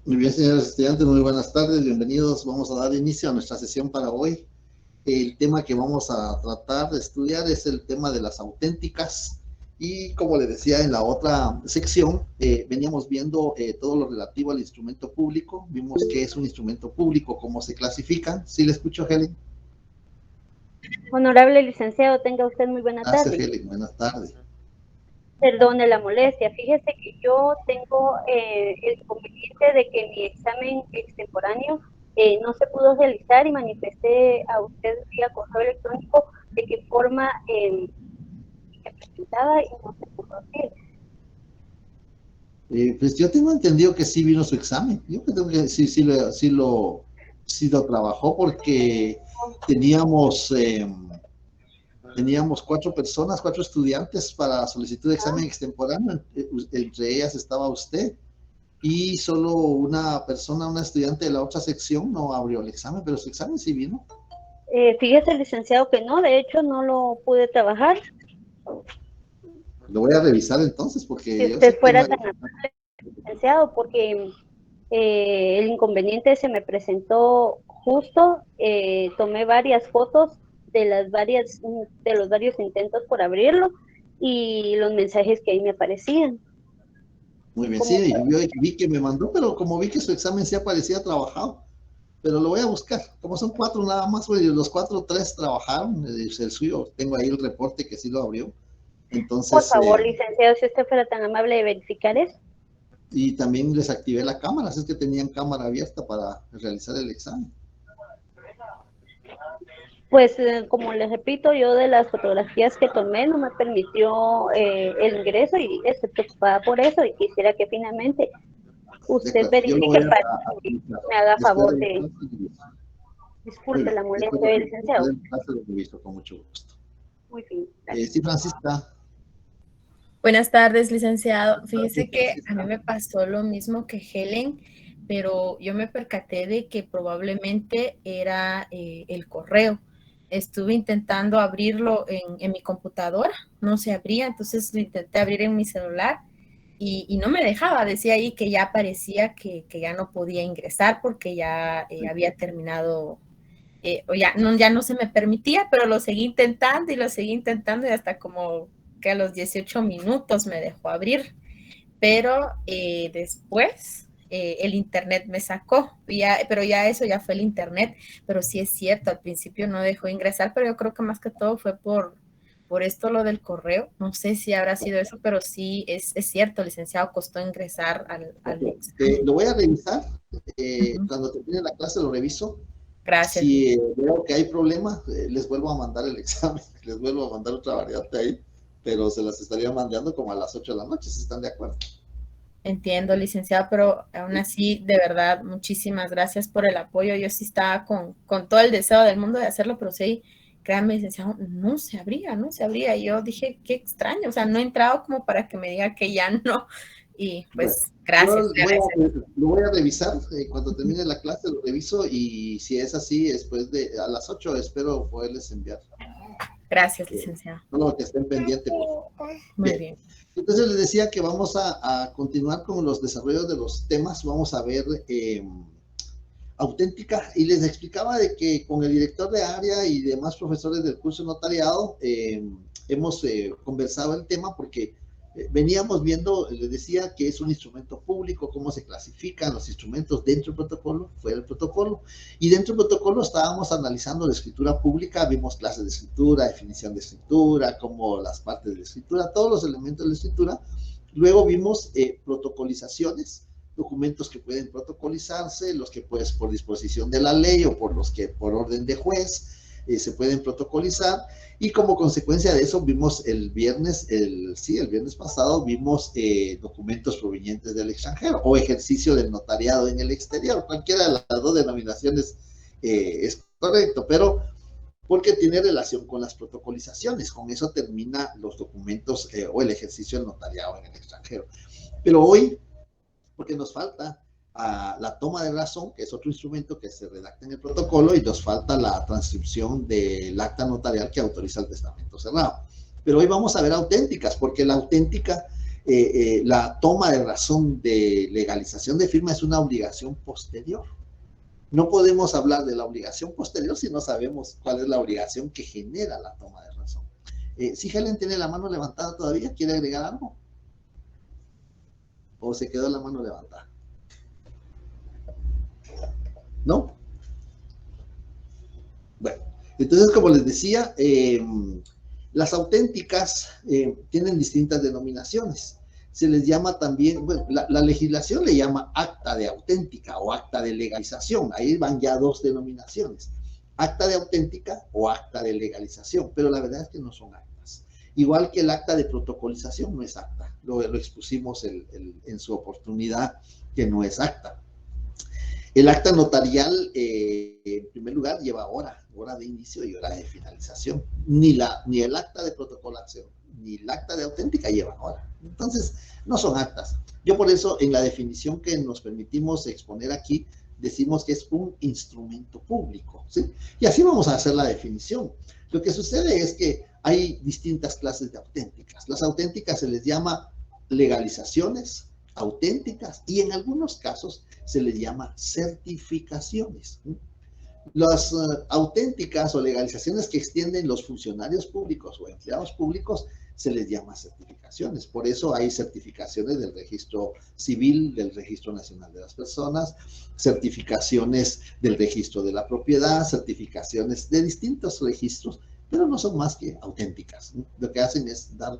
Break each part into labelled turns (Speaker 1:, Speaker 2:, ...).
Speaker 1: Muy bien, señores estudiantes, muy buenas tardes, bienvenidos. Vamos a dar inicio a nuestra sesión para hoy. El tema que vamos a tratar de estudiar es el tema de las auténticas. Y como les decía en la otra sección, veníamos viendo todo lo relativo al instrumento público. Vimos qué es un instrumento público, cómo se clasifican. ¿Sí le escucho, Helen?
Speaker 2: Honorable licenciado, tenga usted muy buena
Speaker 1: Gracias,
Speaker 2: tarde.
Speaker 1: Helen, buenas tardes.
Speaker 2: Perdone la molestia, fíjese que yo tengo el inconveniente de que mi examen extemporáneo no se pudo realizar y manifesté a usted vía correo electrónico de qué forma se presentaba y no se pudo hacer.
Speaker 1: Pues yo tengo entendido que sí vino su examen. Yo creo que sí lo trabajó porque teníamos... teníamos 4 personas, 4 estudiantes para solicitud de examen extemporáneo, entre ellas estaba usted, y solo una persona, una estudiante de la otra sección no abrió el examen, pero su examen sí vino.
Speaker 2: Fíjese, licenciado, que no, de hecho no lo pude trabajar.
Speaker 1: Lo voy a revisar entonces,
Speaker 2: Si
Speaker 1: porque yo sí
Speaker 2: usted
Speaker 1: tengo...
Speaker 2: fuera tan amable, licenciado, porque el inconveniente se me presentó justo, tomé varias fotos de los varios intentos por abrirlo y los mensajes que ahí me aparecían.
Speaker 1: Muy bien,
Speaker 2: Como,
Speaker 1: sí, yo vi que me mandó, pero como vi que su examen sí aparecía trabajado, pero lo voy a buscar. Como son 4 nada más, pues, los 4, 3 trabajaron, el suyo, tengo ahí el reporte que sí lo abrió.
Speaker 2: por
Speaker 1: Entonces,
Speaker 2: favor, licenciado, si usted fuera tan amable de verificar eso.
Speaker 1: y también desactivé la cámara, así es que tenían cámara abierta para realizar el examen.
Speaker 2: Pues como les repito, yo de las fotografías que tomé no me permitió el ingreso y estoy preocupada por eso y quisiera que finalmente
Speaker 1: De
Speaker 2: usted
Speaker 1: acuerdo, yo lo voy
Speaker 2: verifique para
Speaker 1: a
Speaker 2: que
Speaker 1: revisar.
Speaker 2: me haga
Speaker 1: Después
Speaker 2: favor
Speaker 1: de la
Speaker 2: de,
Speaker 1: clase, lo reviso. Muy
Speaker 2: disculpe
Speaker 1: bien,
Speaker 2: la
Speaker 1: después
Speaker 2: molestia del licenciado.
Speaker 1: de la clase lo reviso con mucho gusto.
Speaker 2: Muy bien, gracias.
Speaker 1: Sí, Francisca.
Speaker 3: Buenas tardes, licenciado.
Speaker 1: Sí,
Speaker 3: Fíjese que a mí
Speaker 1: Francisca.
Speaker 3: me pasó lo mismo que Helen, pero yo me percaté de que probablemente era el correo. Estuve intentando abrirlo en mi computadora, no se abría, entonces lo intenté abrir en mi celular y no me dejaba. Decía ahí que ya aparecía que ya no podía ingresar porque ya había terminado, o ya no se me permitía, pero lo seguí intentando y lo seguí intentando y hasta como que a los 18 minutos me dejó abrir, pero después el internet me sacó, pero ya eso ya fue el internet, pero sí es cierto, al principio no dejó ingresar, pero yo creo que más que todo fue por esto lo del correo, no sé si habrá sido eso, pero sí es cierto, licenciado, costó ingresar al examen.
Speaker 1: Lo voy a revisar.
Speaker 3: Uh-huh.
Speaker 1: Cuando termine la clase lo reviso.
Speaker 3: Gracias.
Speaker 1: Si veo que hay problemas, les vuelvo a mandar el examen, les vuelvo a mandar otra variante ahí, pero se las estaría mandando como a las 8 de la noche, si están de acuerdo.
Speaker 3: Entiendo, licenciado, pero aún así, de verdad, muchísimas gracias por el apoyo. Yo sí estaba con todo el deseo del mundo de hacerlo, pero sí, créanme, licenciado, no se abría, no se abría. Y yo dije, qué extraño, o sea, no he entrado como para que me diga que ya no. Y
Speaker 1: Bueno,
Speaker 3: pues,
Speaker 1: yo
Speaker 3: gracias, te agradezco.
Speaker 1: lo voy a revisar, cuando termine la clase lo reviso y si es así, después de a las 8 espero poderles enviar.
Speaker 3: Gracias, licenciado.
Speaker 1: No, que estén pendientes, por favor.
Speaker 3: Muy bien.
Speaker 1: Entonces les decía que vamos a continuar con los desarrollos de los temas, vamos a ver auténtica, y les explicaba de que con el director de área y demás profesores del curso de notariado hemos conversado el tema porque veníamos viendo, les decía que es un instrumento público, cómo se clasifican los instrumentos dentro del protocolo, fuera del protocolo, y dentro del protocolo estábamos analizando la escritura pública, vimos clases de escritura, definición de escritura, como las partes de la escritura, todos los elementos de la escritura. Luego vimos protocolizaciones, documentos que pueden protocolizarse, los que puedes por disposición de la ley o por los que por orden de juez se pueden protocolizar, y como consecuencia de eso vimos el viernes pasado vimos documentos provenientes del extranjero o ejercicio del notariado en el exterior, cualquiera de las dos denominaciones es correcto, pero porque tiene relación con las protocolizaciones, con eso termina los documentos o el ejercicio del notariado en el extranjero. Pero hoy, porque nos falta la toma de razón, que es otro instrumento que se redacta en el protocolo, y nos falta la transcripción del acta notarial que autoriza el testamento cerrado. Pero hoy vamos a ver auténticas, porque la auténtica, la toma de razón de legalización de firma es una obligación posterior. No podemos hablar de la obligación posterior si no sabemos cuál es la obligación que genera la toma de razón. Si Helen tiene la mano levantada todavía, ¿quiere agregar algo? ¿O se quedó la mano levantada? ¿No? Bueno, entonces como les decía, las auténticas tienen distintas denominaciones. Se les llama también, bueno, la legislación le llama acta de auténtica o acta de legalización. Ahí van ya dos denominaciones. Acta de auténtica o acta de legalización, pero la verdad es que no son actas. Igual que el acta de protocolización no es acta. Lo expusimos en su oportunidad que no es acta. El acta notarial, en primer lugar, lleva hora de inicio y hora de finalización. Ni el acta de protocolación, ni el acta de auténtica llevan hora. Entonces, no son actas. Yo por eso, en la definición que nos permitimos exponer aquí, decimos que es un instrumento público, ¿sí? Y así vamos a hacer la definición. Lo que sucede es que hay distintas clases de auténticas. Las auténticas se les llama legalizaciones, auténticas, y en algunos casos se les llama certificaciones. Las auténticas o legalizaciones que extienden los funcionarios públicos o empleados públicos se les llama certificaciones. Por eso hay certificaciones del Registro Civil, del Registro Nacional de las Personas, certificaciones del Registro de la Propiedad, certificaciones de distintos registros, pero no son más que auténticas. Lo que hacen es dar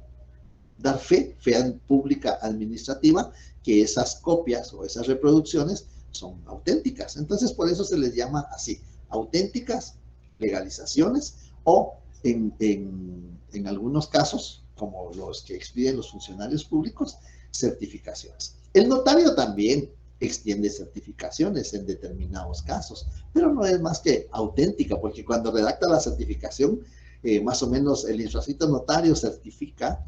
Speaker 1: fe pública administrativa, que esas copias o esas reproducciones son auténticas. Entonces, por eso se les llama así, auténticas, legalizaciones o en algunos casos, como los que expiden los funcionarios públicos, certificaciones. El notario también extiende certificaciones en determinados casos, pero no es más que auténtica, porque cuando redacta la certificación, más o menos el infracito notario certifica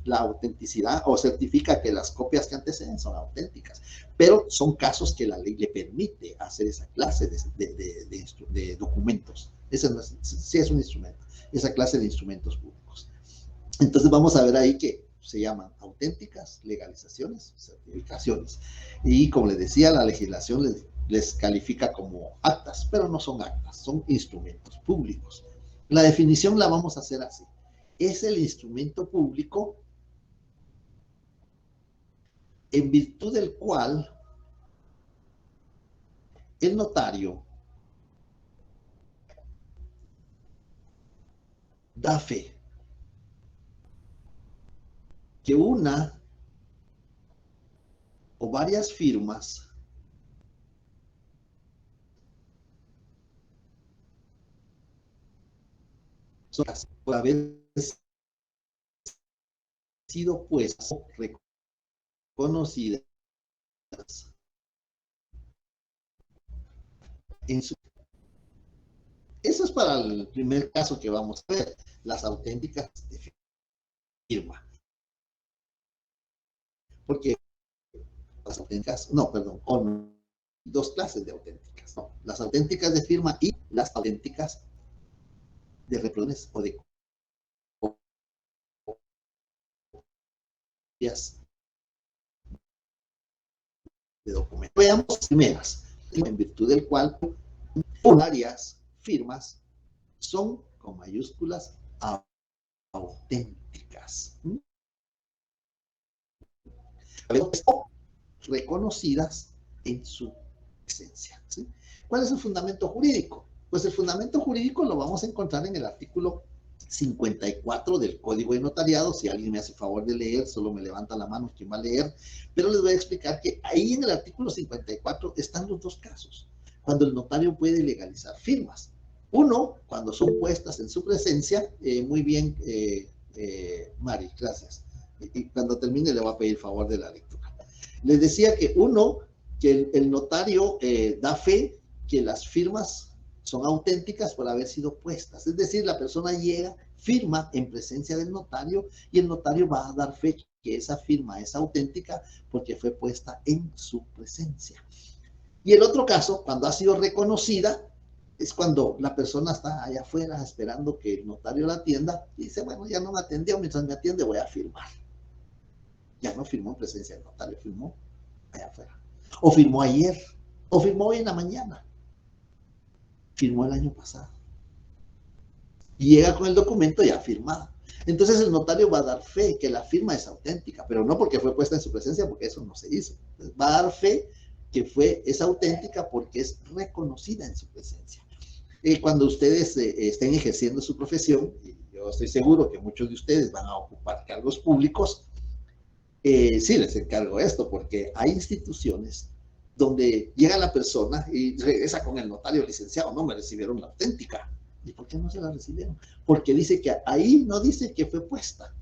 Speaker 1: la autenticidad o certifica que las copias que anteceden son auténticas, pero son casos que la ley le permite hacer esa clase de documentos. Ese no es, sí es un instrumento, esa clase de instrumentos públicos. Entonces vamos a ver ahí que se llaman auténticas, legalizaciones, certificaciones. Y como les decía, la legislación les califica como actas, pero no son actas, son instrumentos públicos. La definición la vamos a hacer así. Es el instrumento público en virtud del cual el notario da fe que una o varias firmas son por haber sido puestas o reconocidas en su... Eso es para el primer caso que vamos a ver, las auténticas de firma. Porque las auténticas, no, perdón, con dos clases de auténticas, ¿no? Las auténticas de firma y las auténticas de reproducciones o de copias de documentos. Veamos las primeras, en virtud del cual varias firmas son con mayúsculas auténticas. Reconocidas en su esencia. ¿Sí? ¿Cuál es el fundamento jurídico? Pues el fundamento jurídico lo vamos a encontrar en el artículo 54 del Código de Notariado. Si alguien me hace favor de leer, solo me levanta la mano quien va a leer, pero les voy a explicar que ahí en el artículo 54 están los dos casos, cuando el notario puede legalizar firmas. Uno, cuando son puestas en su presencia, muy bien, Mari, gracias. Y cuando termine le voy a pedir favor de la lectura. Les decía que uno, que el notario da fe que las firmas son auténticas por haber sido puestas. Es decir, la persona llega, firma en presencia del notario y el notario va a dar fe que esa firma es auténtica porque fue puesta en su presencia. Y el otro caso, cuando ha sido reconocida, es cuando la persona está allá afuera esperando que el notario la atienda y dice, bueno, ya no me atendió, mientras me atiende voy a firmar. Ya no firmó en presencia del notario, firmó allá afuera. O firmó ayer, o firmó hoy en la mañana. Firmó el año pasado. Y llega con el documento ya firmado. Entonces el notario va a dar fe que la firma es auténtica, pero no porque fue puesta en su presencia, porque eso no se hizo. Va a dar fe que es auténtica porque es reconocida en su presencia. Cuando ustedes estén ejerciendo su profesión, y yo estoy seguro que muchos de ustedes van a ocupar cargos públicos, sí les encargo esto, porque hay instituciones donde llega la persona y regresa con el notario licenciado, no me recibieron la auténtica. ¿Y por qué no se la recibieron? Porque dice que ahí no dice que fue puesta.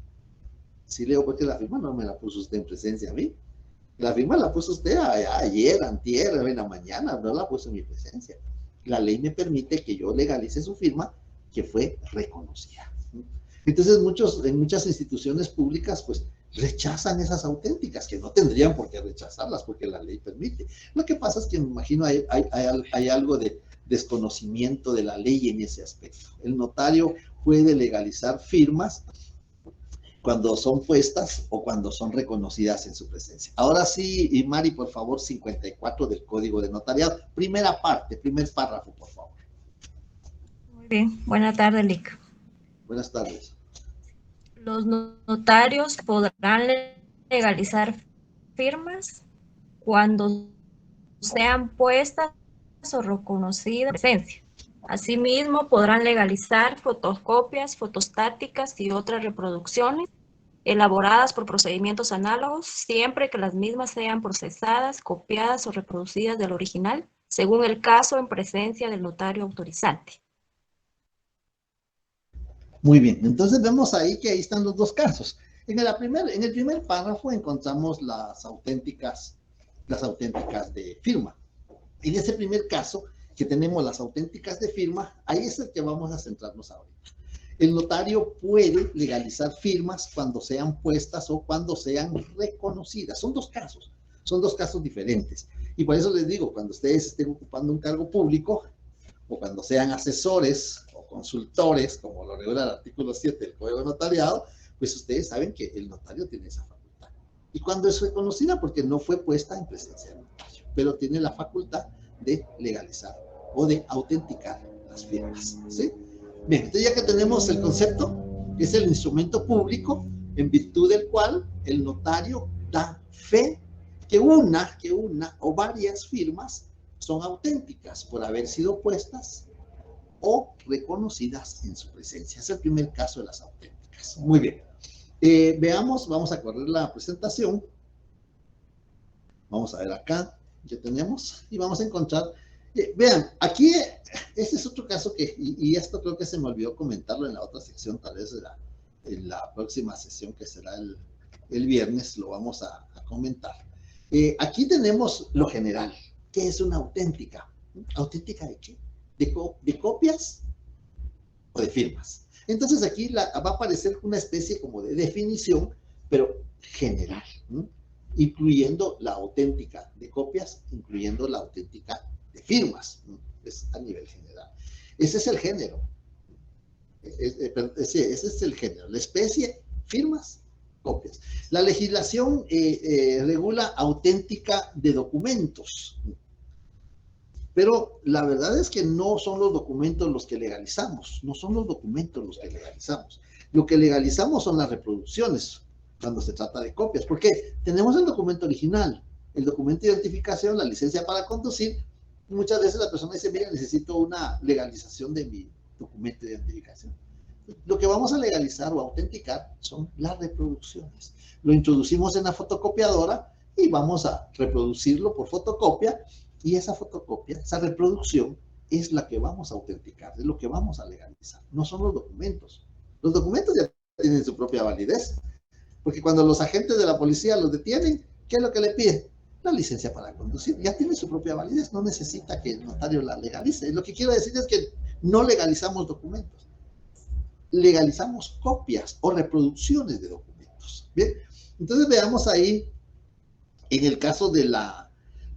Speaker 1: Sí leo, porque la firma no me la puso usted en presencia a mí. La firma la puso usted ayer, antier, en la mañana, no la puso en mi presencia. La ley me permite que yo legalice su firma que fue reconocida. Entonces en muchas instituciones públicas pues rechazan esas auténticas, que no tendrían por qué rechazarlas porque la ley permite. Lo que pasa es que me imagino hay algo de desconocimiento de la ley en ese aspecto. El notario puede legalizar firmas cuando son puestas o cuando son reconocidas en su presencia. Ahora sí, y Mari, por favor, 54 del Código de Notariado. Primera parte, primer párrafo, por favor.
Speaker 4: Muy bien. Buenas tardes, Lic.
Speaker 1: Buenas tardes.
Speaker 4: Los notarios podrán legalizar firmas cuando sean puestas o reconocidas en presencia. Asimismo, podrán legalizar fotocopias, fotostáticas y otras reproducciones elaboradas por procedimientos análogos, siempre que las mismas sean procesadas, copiadas o reproducidas del original según el caso, en presencia del notario autorizante.
Speaker 1: Muy bien, entonces vemos ahí que ahí están los dos casos. En el primer párrafo encontramos las auténticas de firma. En ese primer caso, que tenemos las auténticas de firma, ahí es el que vamos a centrarnos ahorita. El notario puede legalizar firmas cuando sean puestas o cuando sean reconocidas. Son dos casos diferentes. Y por eso les digo, cuando ustedes estén ocupando un cargo público, o cuando sean asesores o consultores, como lo regula el artículo 7 del Código de Notariado, pues ustedes saben que el notario tiene esa facultad. Y cuando es reconocida, porque no fue puesta en presencia del notario, pero tiene la facultad de legalizar o de autenticar las firmas, ¿sí? Bien, entonces ya que tenemos el concepto, que es el instrumento público, en virtud del cual el notario da fe que una o varias firmas son auténticas por haber sido puestas o reconocidas en su presencia. Es el primer caso de las auténticas. Muy bien. Veamos, vamos a correr la presentación. Vamos a ver acá, ya tenemos, y vamos a encontrar. Vean, aquí, este es otro caso que, y esto creo que se me olvidó comentarlo en la otra sección, tal vez en la próxima sesión que será el viernes, lo vamos a comentar. Aquí tenemos lo general. ¿Qué es una auténtica? ¿Auténtica de qué? ¿De copias o de firmas? Entonces aquí va a aparecer una especie como de definición, pero general, ¿no? Incluyendo la auténtica de copias, incluyendo la auténtica de firmas, ¿no? Es a nivel general. Ese es el género. Ese es el género. La especie, firmas, copias. La legislación regula auténtica de documentos, pero la verdad es que no son los documentos los que legalizamos, no son los documentos los que legalizamos. Lo que legalizamos son las reproducciones cuando se trata de copias, porque tenemos el documento original, el documento de identificación, la licencia para conducir. Muchas veces la persona dice, mira, necesito una legalización de mi documento de identificación. Lo que vamos a legalizar o autenticar son las reproducciones. Lo introducimos en la fotocopiadora y vamos a reproducirlo por fotocopia, y esa fotocopia, esa reproducción, es la que vamos a autenticar, es lo que vamos a legalizar. No son los documentos. Los documentos ya tienen su propia validez, porque cuando los agentes de la policía los detienen, ¿qué es lo que le piden? La licencia para conducir. Ya tiene su propia validez, no necesita que el notario la legalice. Lo que quiero decir es que no legalizamos documentos, legalizamos copias o reproducciones de documentos. Bien, entonces veamos ahí, en el caso de la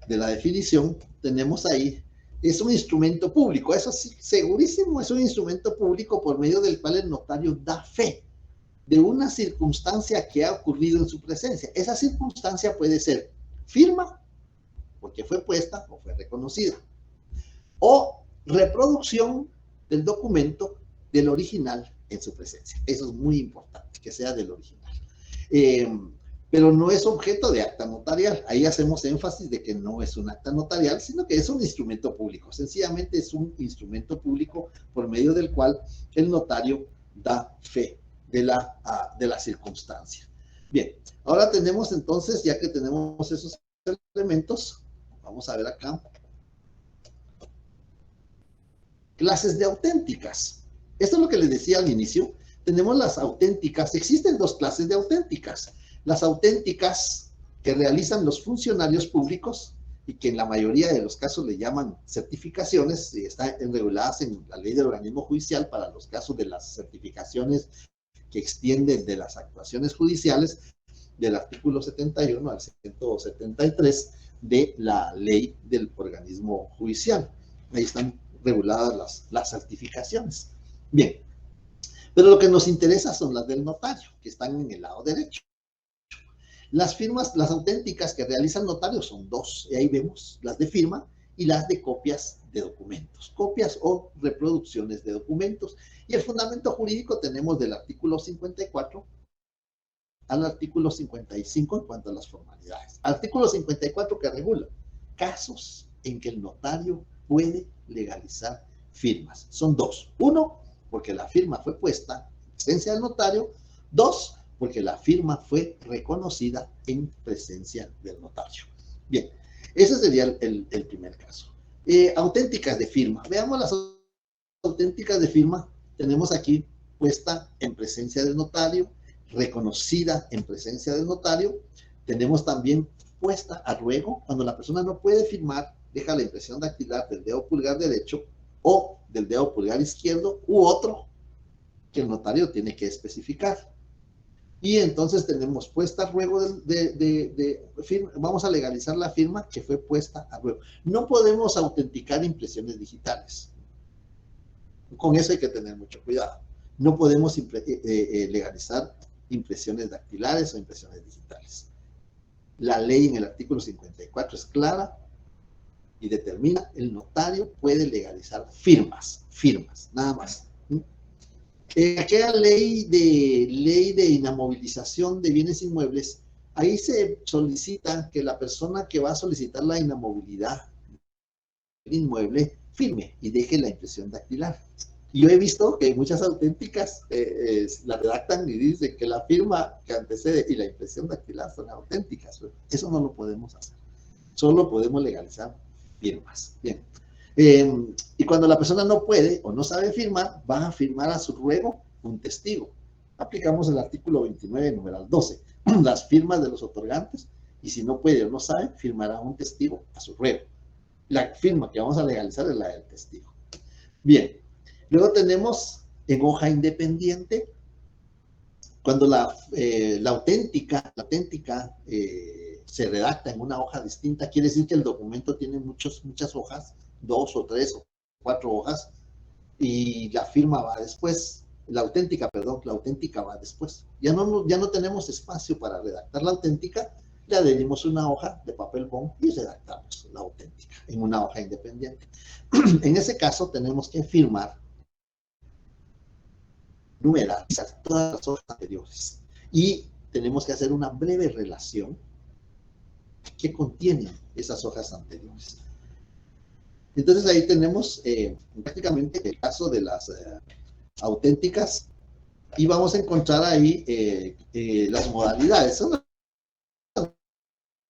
Speaker 1: definición, tenemos ahí, es un instrumento público, eso sí, segurísimo, es un instrumento público por medio del cual el notario da fe de una circunstancia que ha ocurrido en su presencia. Esa circunstancia puede ser firma, porque fue puesta o fue reconocida, o reproducción del documento del original en su presencia. Eso es muy importante, que sea del original. Pero no es objeto de acta notarial. Ahí hacemos énfasis de que no es un acta notarial, sino que es un instrumento público. Sencillamente es un instrumento público por medio del cual el notario da fe de la circunstancia. Bien, ahora tenemos entonces, ya que tenemos esos elementos, vamos a ver acá, clases de auténticas. Esto es lo que les decía al inicio. Tenemos las auténticas. Existen dos clases de auténticas. Las auténticas que realizan los funcionarios públicos y que en la mayoría de los casos le llaman certificaciones, y están reguladas en la ley del organismo judicial para los casos de las certificaciones que extienden de las actuaciones judiciales, del artículo 71 al 173 de la ley del organismo judicial. Ahí están reguladas las certificaciones. Bien, pero lo que nos interesa son las del notario, que están en el lado derecho. Las firmas, las auténticas que realiza el notario son dos, y ahí vemos las de firma y las de copias de documentos, copias o reproducciones de documentos. Y el fundamento jurídico tenemos del artículo 54 al artículo 55 en cuanto a las formalidades. Artículo 54 que regula casos en que el notario puede legalizar firmas. Son dos. Uno, porque la firma fue puesta en presencia del notario. Dos, porque la firma fue reconocida en presencia del notario. Bien, ese sería el primer caso. Auténticas de firma. Veamos las auténticas de firma. Tenemos aquí puesta en presencia del notario, reconocida en presencia del notario. Tenemos también puesta a ruego. Cuando la persona no puede firmar, deja la impresión dactilar del dedo pulgar derecho o del dedo pulgar izquierdo u otro que el notario tiene que especificar. Y entonces tenemos puesta a ruego de firma. Vamos a legalizar la firma que fue puesta a ruego. No podemos autenticar impresiones digitales. Con eso hay que tener mucho cuidado. No podemos legalizar impresiones dactilares o impresiones digitales. La ley en el artículo 54 es clara y determina el notario puede legalizar firmas, nada más. Aquella ley de inamovilización de bienes inmuebles, ahí se solicita que la persona que va a solicitar la inamovilidad del inmueble firme y deje la impresión dactilar. Yo he visto que muchas auténticas la redactan y dicen que la firma que antecede y la impresión dactilar son auténticas. Eso no lo podemos hacer. Solo podemos legalizar firmas. Bien. Y cuando la persona no puede o no sabe firmar, va a firmar a su ruego un testigo. Aplicamos el artículo 29, numeral 12. Las firmas de los otorgantes, y si no puede o no sabe, firmará un testigo a su ruego. La firma que vamos a legalizar es la del testigo. Bien. Luego tenemos en hoja independiente, cuando la auténtica se redacta en una hoja distinta, quiere decir que el documento tiene muchas hojas, 2 o 3 o 4 hojas, y la firma va después, la auténtica va después. Ya no tenemos espacio para redactar la auténtica, le adherimos una hoja de papel bond y redactamos la auténtica en una hoja independiente. En ese caso tenemos que firmar, numeralizar todas las hojas anteriores y tenemos que hacer una breve relación que contiene esas hojas anteriores. Entonces ahí tenemos prácticamente el caso de las auténticas y vamos a encontrar ahí las modalidades. Son las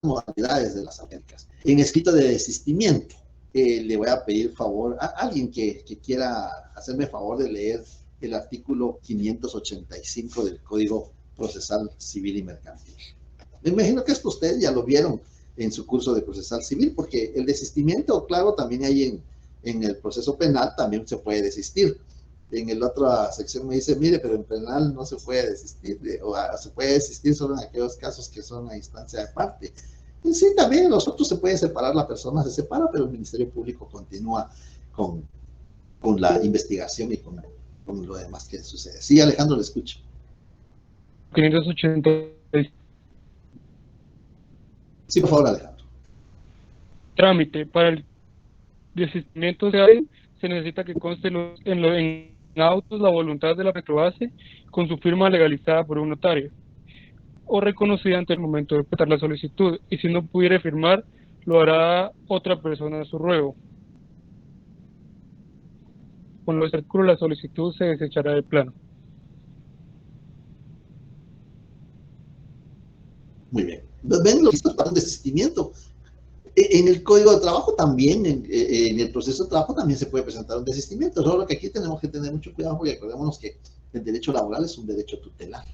Speaker 1: modalidades de las auténticas. En escrito de desistimiento, le voy a pedir favor a alguien que quiera hacerme favor de leer el artículo 585 del Código Procesal Civil y Mercantil. Me imagino que esto ustedes ya lo vieron en su curso de procesal civil, porque el desistimiento, claro, también hay en el proceso penal, también se puede desistir. En la otra sección me dice, mire, pero en penal no se puede desistir, o se puede desistir solo en aquellos casos que son a instancia de parte. Y sí, también en los otros se puede separar, la persona se separa, pero el Ministerio Público continúa con la investigación y con lo demás que sucede. Sí, Alejandro, le escucho.
Speaker 5: 586.
Speaker 1: Sí, por favor, Alejandro.
Speaker 5: Trámite. Para el desistimiento se necesita que conste en autos la voluntad de la retrobase con su firma legalizada por un notario o reconocida ante el momento de presentar la solicitud, y si no pudiere firmar, lo hará otra persona a su ruego. Con los artículos la solicitud se desechará de plano.
Speaker 1: Muy bien. ¿Ven los listos para un desistimiento? En el Código de Trabajo también, en el proceso de trabajo también se puede presentar un desistimiento. Solo que aquí tenemos que tener mucho cuidado porque acordémonos que el derecho laboral es un derecho tutelar.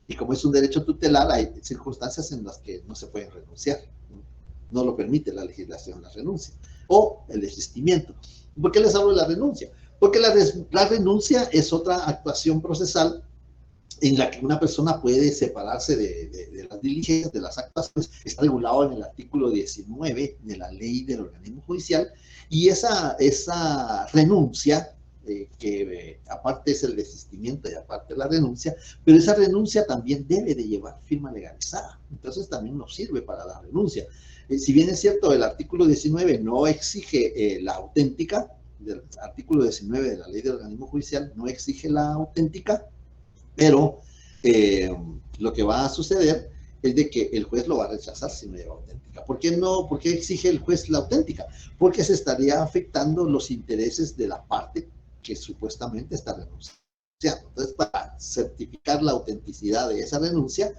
Speaker 1: Y como es un derecho tutelar, hay circunstancias en las que no se pueden renunciar. No lo permite la legislación, la renuncia. O el desistimiento. ¿Por qué les hablo de la renuncia? Porque la renuncia es otra actuación procesal en la que una persona puede separarse de las diligencias, de las actuaciones. Está regulado en el artículo 19 de la ley del organismo judicial, y esa renuncia, que aparte es el desistimiento y aparte la renuncia, pero esa renuncia también debe de llevar firma legalizada. Entonces también nos sirve para la renuncia. Si bien es cierto, el artículo 19 no exige la auténtica, del artículo 19 de la ley del organismo judicial no exige la auténtica, pero lo que va a suceder es de que el juez lo va a rechazar si no lleva auténtica. ¿Por qué no? ¿Por qué exige el juez la auténtica? Porque se estaría afectando los intereses de la parte que supuestamente está renunciando. Entonces, para certificar la autenticidad de esa renuncia,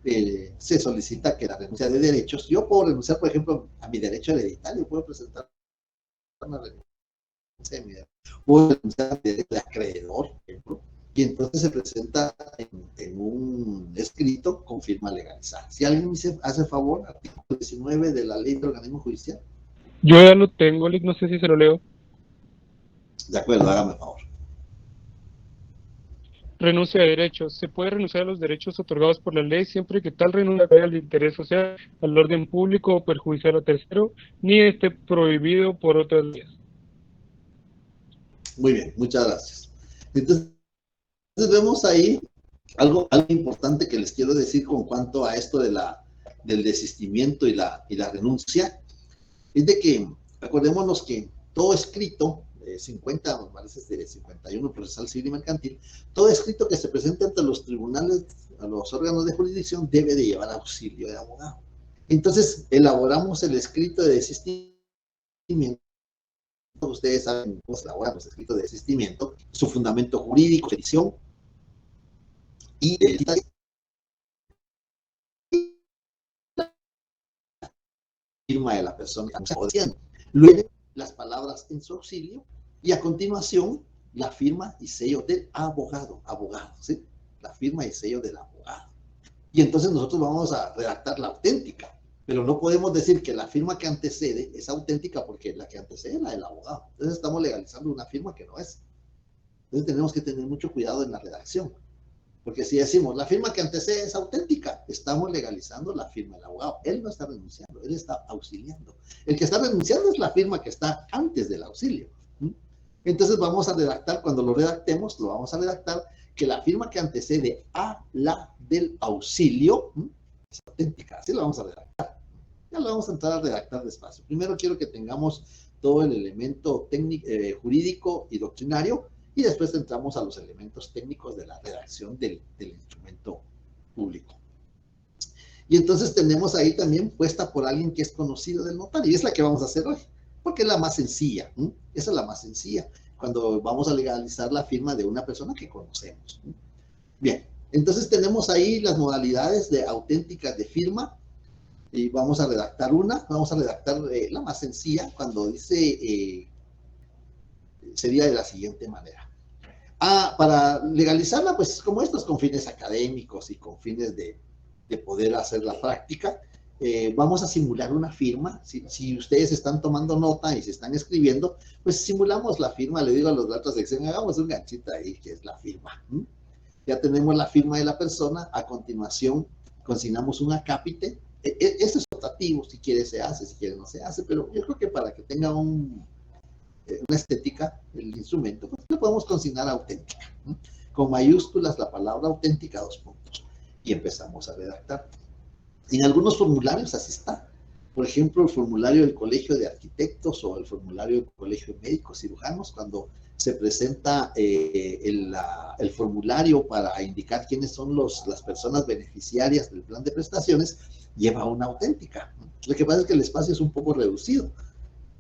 Speaker 1: se solicita que la renuncia de derechos, yo puedo renunciar, por ejemplo, a mi derecho hereditario, puedo presentar una renuncia de mi derecho, puedo renunciar a mi derecho de acreedor, por ejemplo, y entonces se presenta en un escrito con firma legalizada. Si alguien me hace favor, artículo 19 de la ley de organismo judicial.
Speaker 5: Yo ya lo tengo, Lick, no sé si se lo leo.
Speaker 1: De acuerdo, hágame favor.
Speaker 5: Renuncia de derechos. Se puede renunciar a los derechos otorgados por la ley siempre que tal renuncia vaya al interés social, al orden público o perjudicial a tercero, ni esté prohibido por otras vías.
Speaker 1: Muy bien, muchas gracias. Entonces vemos ahí algo importante que les quiero decir con cuanto a esto del desistimiento y la renuncia, es de que acordémonos que todo escrito, 50, me parece de 51 procesal civil y mercantil, todo escrito que se presente ante los tribunales, a los órganos de jurisdicción, debe de llevar auxilio de abogado. Entonces, elaboramos el escrito de desistimiento. Ustedes saben cómo se elaboran los escritos de desistimiento, su fundamento jurídico, edición y firma de la persona. Luego, las palabras en su auxilio y a continuación la firma y sello del abogado, ¿sí? La firma y sello del abogado. Y entonces nosotros vamos a redactar la auténtica, pero no podemos decir que la firma que antecede es auténtica porque la que antecede es la del abogado. Entonces estamos legalizando una firma que no es. Entonces tenemos que tener mucho cuidado en la redacción. Porque si decimos la firma que antecede es auténtica, estamos legalizando la firma del abogado. Él no está renunciando, él está auxiliando. El que está renunciando es la firma que está antes del auxilio. Entonces vamos a redactar, cuando lo redactemos, lo vamos a redactar que la firma que antecede a la del auxilio es auténtica. Así lo vamos a redactar. Ya lo vamos a entrar a redactar despacio. Primero quiero que tengamos todo el elemento técnico, jurídico y doctrinario, y después entramos a los elementos técnicos de la redacción del instrumento público. Y entonces tenemos ahí también puesta por alguien que es conocido del notario, y es la que vamos a hacer hoy, porque es la más sencilla. Esa es la más sencilla, cuando vamos a legalizar la firma de una persona que conocemos. Bien, entonces tenemos ahí las modalidades de auténticas de firma, y vamos a redactar la más sencilla, cuando dice, sería de la siguiente manera. Para legalizarla, pues como estos, con fines académicos y con fines de poder hacer la práctica, vamos a simular una firma. Si ustedes están tomando nota y se están escribiendo, pues simulamos la firma. Le digo a los datos de Excel, hagamos un ganchito ahí, que es la firma. Ya tenemos la firma de la persona. A continuación, consignamos un acápite. Esto es optativo, si quiere se hace, si quiere no se hace, pero yo creo que para que tenga una estética, el instrumento, pues lo podemos consignar auténtica, ¿no? Con mayúsculas la palabra auténtica, 2 puntos, y empezamos a redactar. En algunos formularios así está. Por ejemplo, el formulario del Colegio de Arquitectos o el formulario del Colegio de Médicos Cirujanos, cuando se presenta el formulario para indicar quiénes son las personas beneficiarias del plan de prestaciones, lleva una auténtica. Lo que pasa es que el espacio es un poco reducido.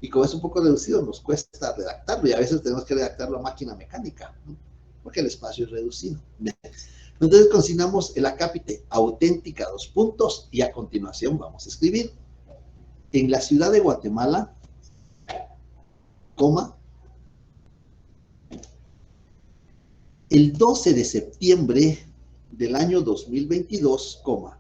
Speaker 1: Y como es un poco reducido, nos cuesta redactarlo, y a veces tenemos que redactarlo a máquina mecánica, ¿no? Porque el espacio es reducido. Entonces consignamos el acápite auténtica, 2 puntos, y a continuación vamos a escribir: en la ciudad de Guatemala, coma, el 12 de septiembre del año 2022, coma,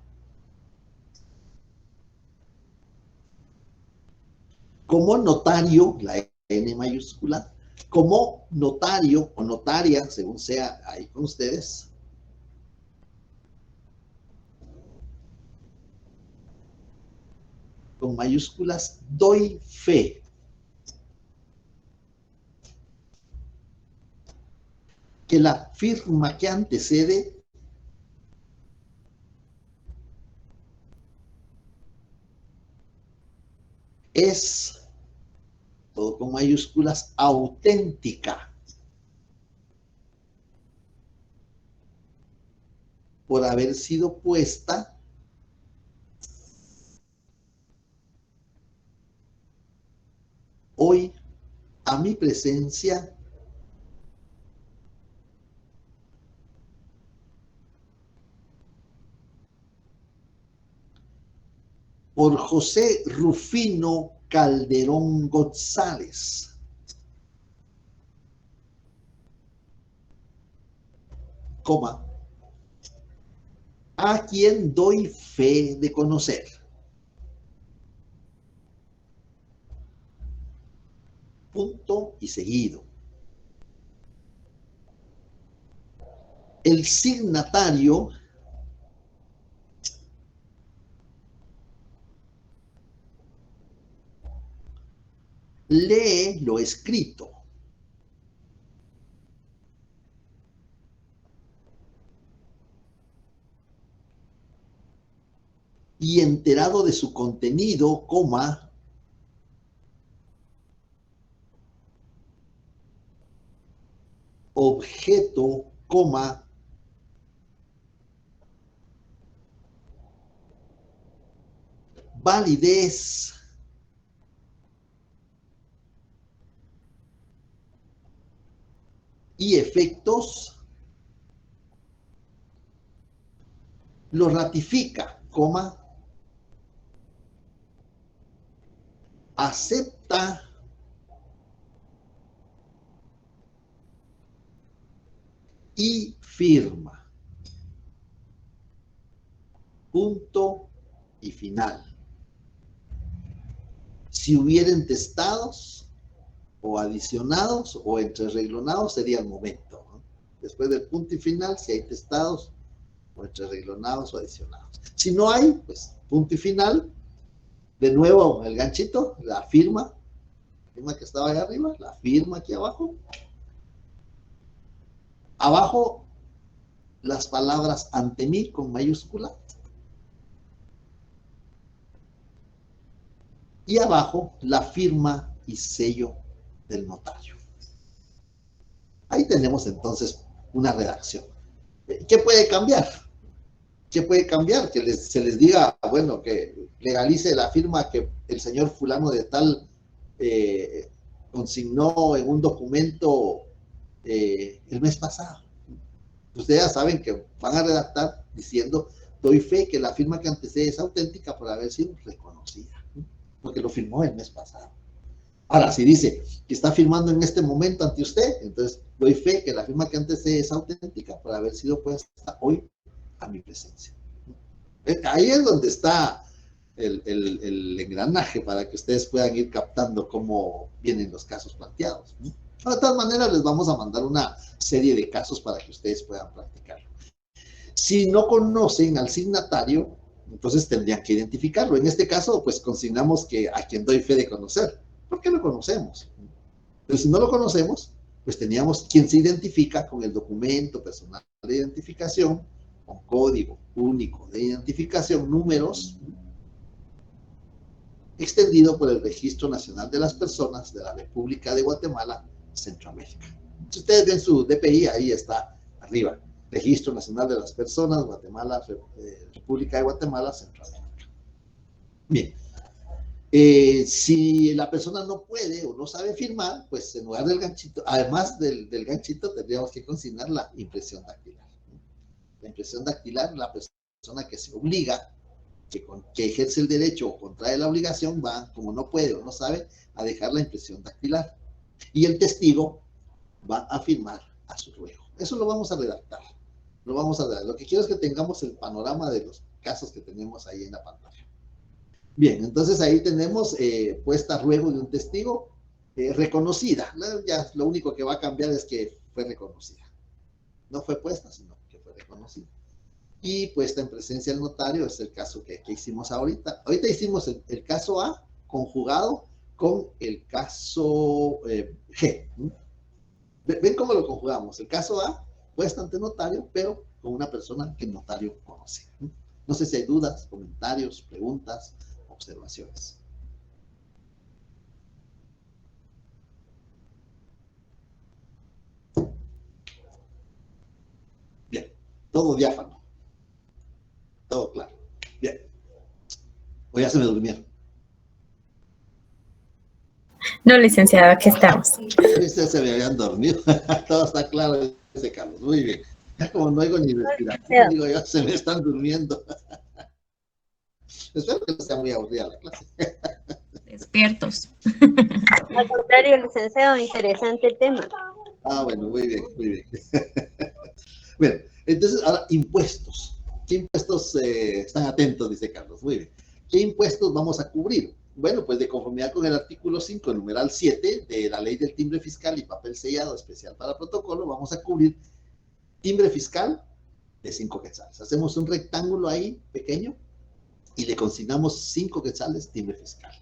Speaker 1: como notario, la N mayúscula, como notario o notaria, según sea ahí con ustedes, con mayúsculas, doy fe que la firma que antecede es, todo con mayúsculas, auténtica, por haber sido puesta hoy a mi presencia por José Rufino Calderón González. Coma, a quien doy fe de conocer. Punto y seguido. El signatario lee lo escrito. Y enterado de su contenido, coma, objeto, coma, validez, y efectos, lo ratifica, coma, acepta y firma. Punto y final. Si hubieran testados o adicionados o entrerreglonados, sería el momento, ¿no? Después del punto y final, si hay testados o entrerreglonados o adicionados. Si no hay, pues punto y final. De nuevo el ganchito, la firma que estaba ahí arriba, la firma aquí abajo. Abajo las palabras ante mí con mayúscula. Y abajo la firma y sello del notario. Ahí tenemos entonces una redacción. ¿Qué puede cambiar? ¿Qué puede cambiar? Que se les diga, bueno, que legalice la firma que el señor fulano de tal consignó en un documento el mes pasado. Ustedes ya saben que van a redactar diciendo, doy fe que la firma que antecede es auténtica por haber sido reconocida, ¿no? Porque lo firmó el mes pasado. Ahora, si dice que está firmando en este momento ante usted, entonces doy fe que la firma que antecede es auténtica por haber sido puesta hoy a mi presencia. Ahí es donde está el engranaje para que ustedes puedan ir captando cómo vienen los casos planteados, ¿no? De todas maneras, les vamos a mandar una serie de casos para que ustedes puedan practicarlo. Si no conocen al signatario, entonces tendrían que identificarlo. En este caso, pues consignamos que a quien doy fe de conocer. ¿Por qué lo conocemos? Pero si no lo conocemos, pues teníamos quien se identifica con el documento personal de identificación, con código único de identificación, números, extendido por el Registro Nacional de las Personas de la República de Guatemala, Centroamérica. Si ustedes ven su DPI, ahí está arriba. Registro Nacional de las Personas, Guatemala, República de Guatemala, Centroamérica. Bien. Si la persona no puede o no sabe firmar, pues en lugar del ganchito, además del ganchito, tendríamos que consignar la impresión dactilar. La impresión dactilar, la persona que se obliga, que ejerce el derecho o contrae la obligación, va, como no puede o no sabe, a dejar la impresión dactilar. Y el testigo va a firmar a su ruego. Eso lo vamos a redactar. Lo que quiero es que tengamos el panorama de los casos que tenemos ahí en la pantalla. Bien, entonces ahí tenemos puesta a ruego de un testigo reconocida. Ya lo único que va a cambiar es que fue reconocida. No fue puesta, sino que fue reconocida. Y puesta en presencia del notario es el caso que hicimos ahorita. Ahorita hicimos el caso A conjugado con el caso G. ¿Ven cómo lo conjugamos? El caso A puesta ante notario, pero con una persona que el notario conoce. No sé si hay dudas, comentarios, preguntas, observaciones. Bien, todo diáfano. Todo claro. Bien. O ya se me durmieron.
Speaker 3: No, licenciado, aquí estamos.
Speaker 1: Ustedes se me habían dormido. Todo está claro, dice Carlos. Muy bien. Ya como no oigo ni respiración, digo yo, se me están durmiendo. Espero que no sea muy aburrida la clase.
Speaker 4: Despiertos.
Speaker 2: Al contrario, licenciado, interesante el tema.
Speaker 1: Ah, bueno, muy bien, muy bien. Bueno, entonces ahora impuestos. ¿Qué impuestos están atentos? Dice Carlos. Muy bien. ¿Qué impuestos vamos a cubrir? Bueno, pues de conformidad con el artículo 5, numeral 7 de la ley del timbre fiscal y papel sellado especial para protocolo, vamos a cubrir timbre fiscal de 5 quetzales. Hacemos un rectángulo ahí pequeño y le consignamos 5 quetzales timbre fiscal.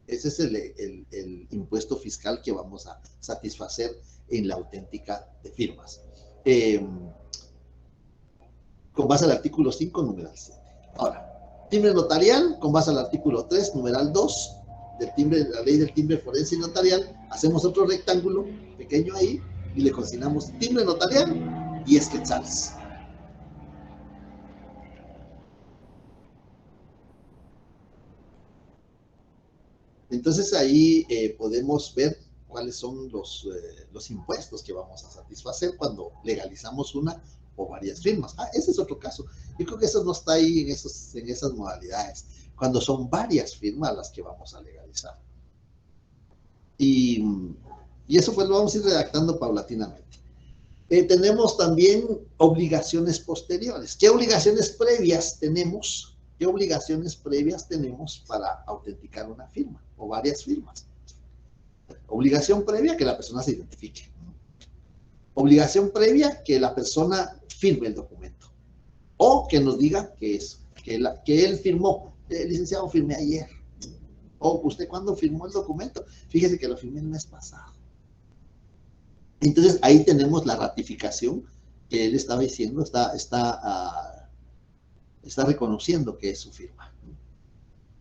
Speaker 1: Ese es el impuesto fiscal que vamos a satisfacer en la auténtica de firmas. Con base al artículo 5, numeral 7. Ahora, timbre notarial, con base al artículo 3, numeral 2, del timbre, de la ley del timbre forense y notarial, hacemos otro rectángulo pequeño ahí y le consignamos timbre notarial 10 quetzales. Entonces ahí podemos ver cuáles son los impuestos que vamos a satisfacer cuando legalizamos una o varias firmas. Ah, ese es otro caso. Yo creo que eso no está ahí en esas modalidades. Cuando son varias firmas las que vamos a legalizar. Y eso pues lo vamos a ir redactando paulatinamente. Tenemos también obligaciones posteriores. ¿Qué obligaciones previas tenemos? ¿Qué obligaciones previas tenemos para autenticar una firma o varias firmas? Obligación previa, que la persona se identifique. Obligación previa, que la persona firme el documento. O que nos diga que él firmó. Licenciado, firmé ayer. O usted, ¿cuándo firmó el documento? Fíjese que lo firmé el mes pasado. Entonces, ahí tenemos la ratificación que él estaba diciendo, está reconociendo que es su firma.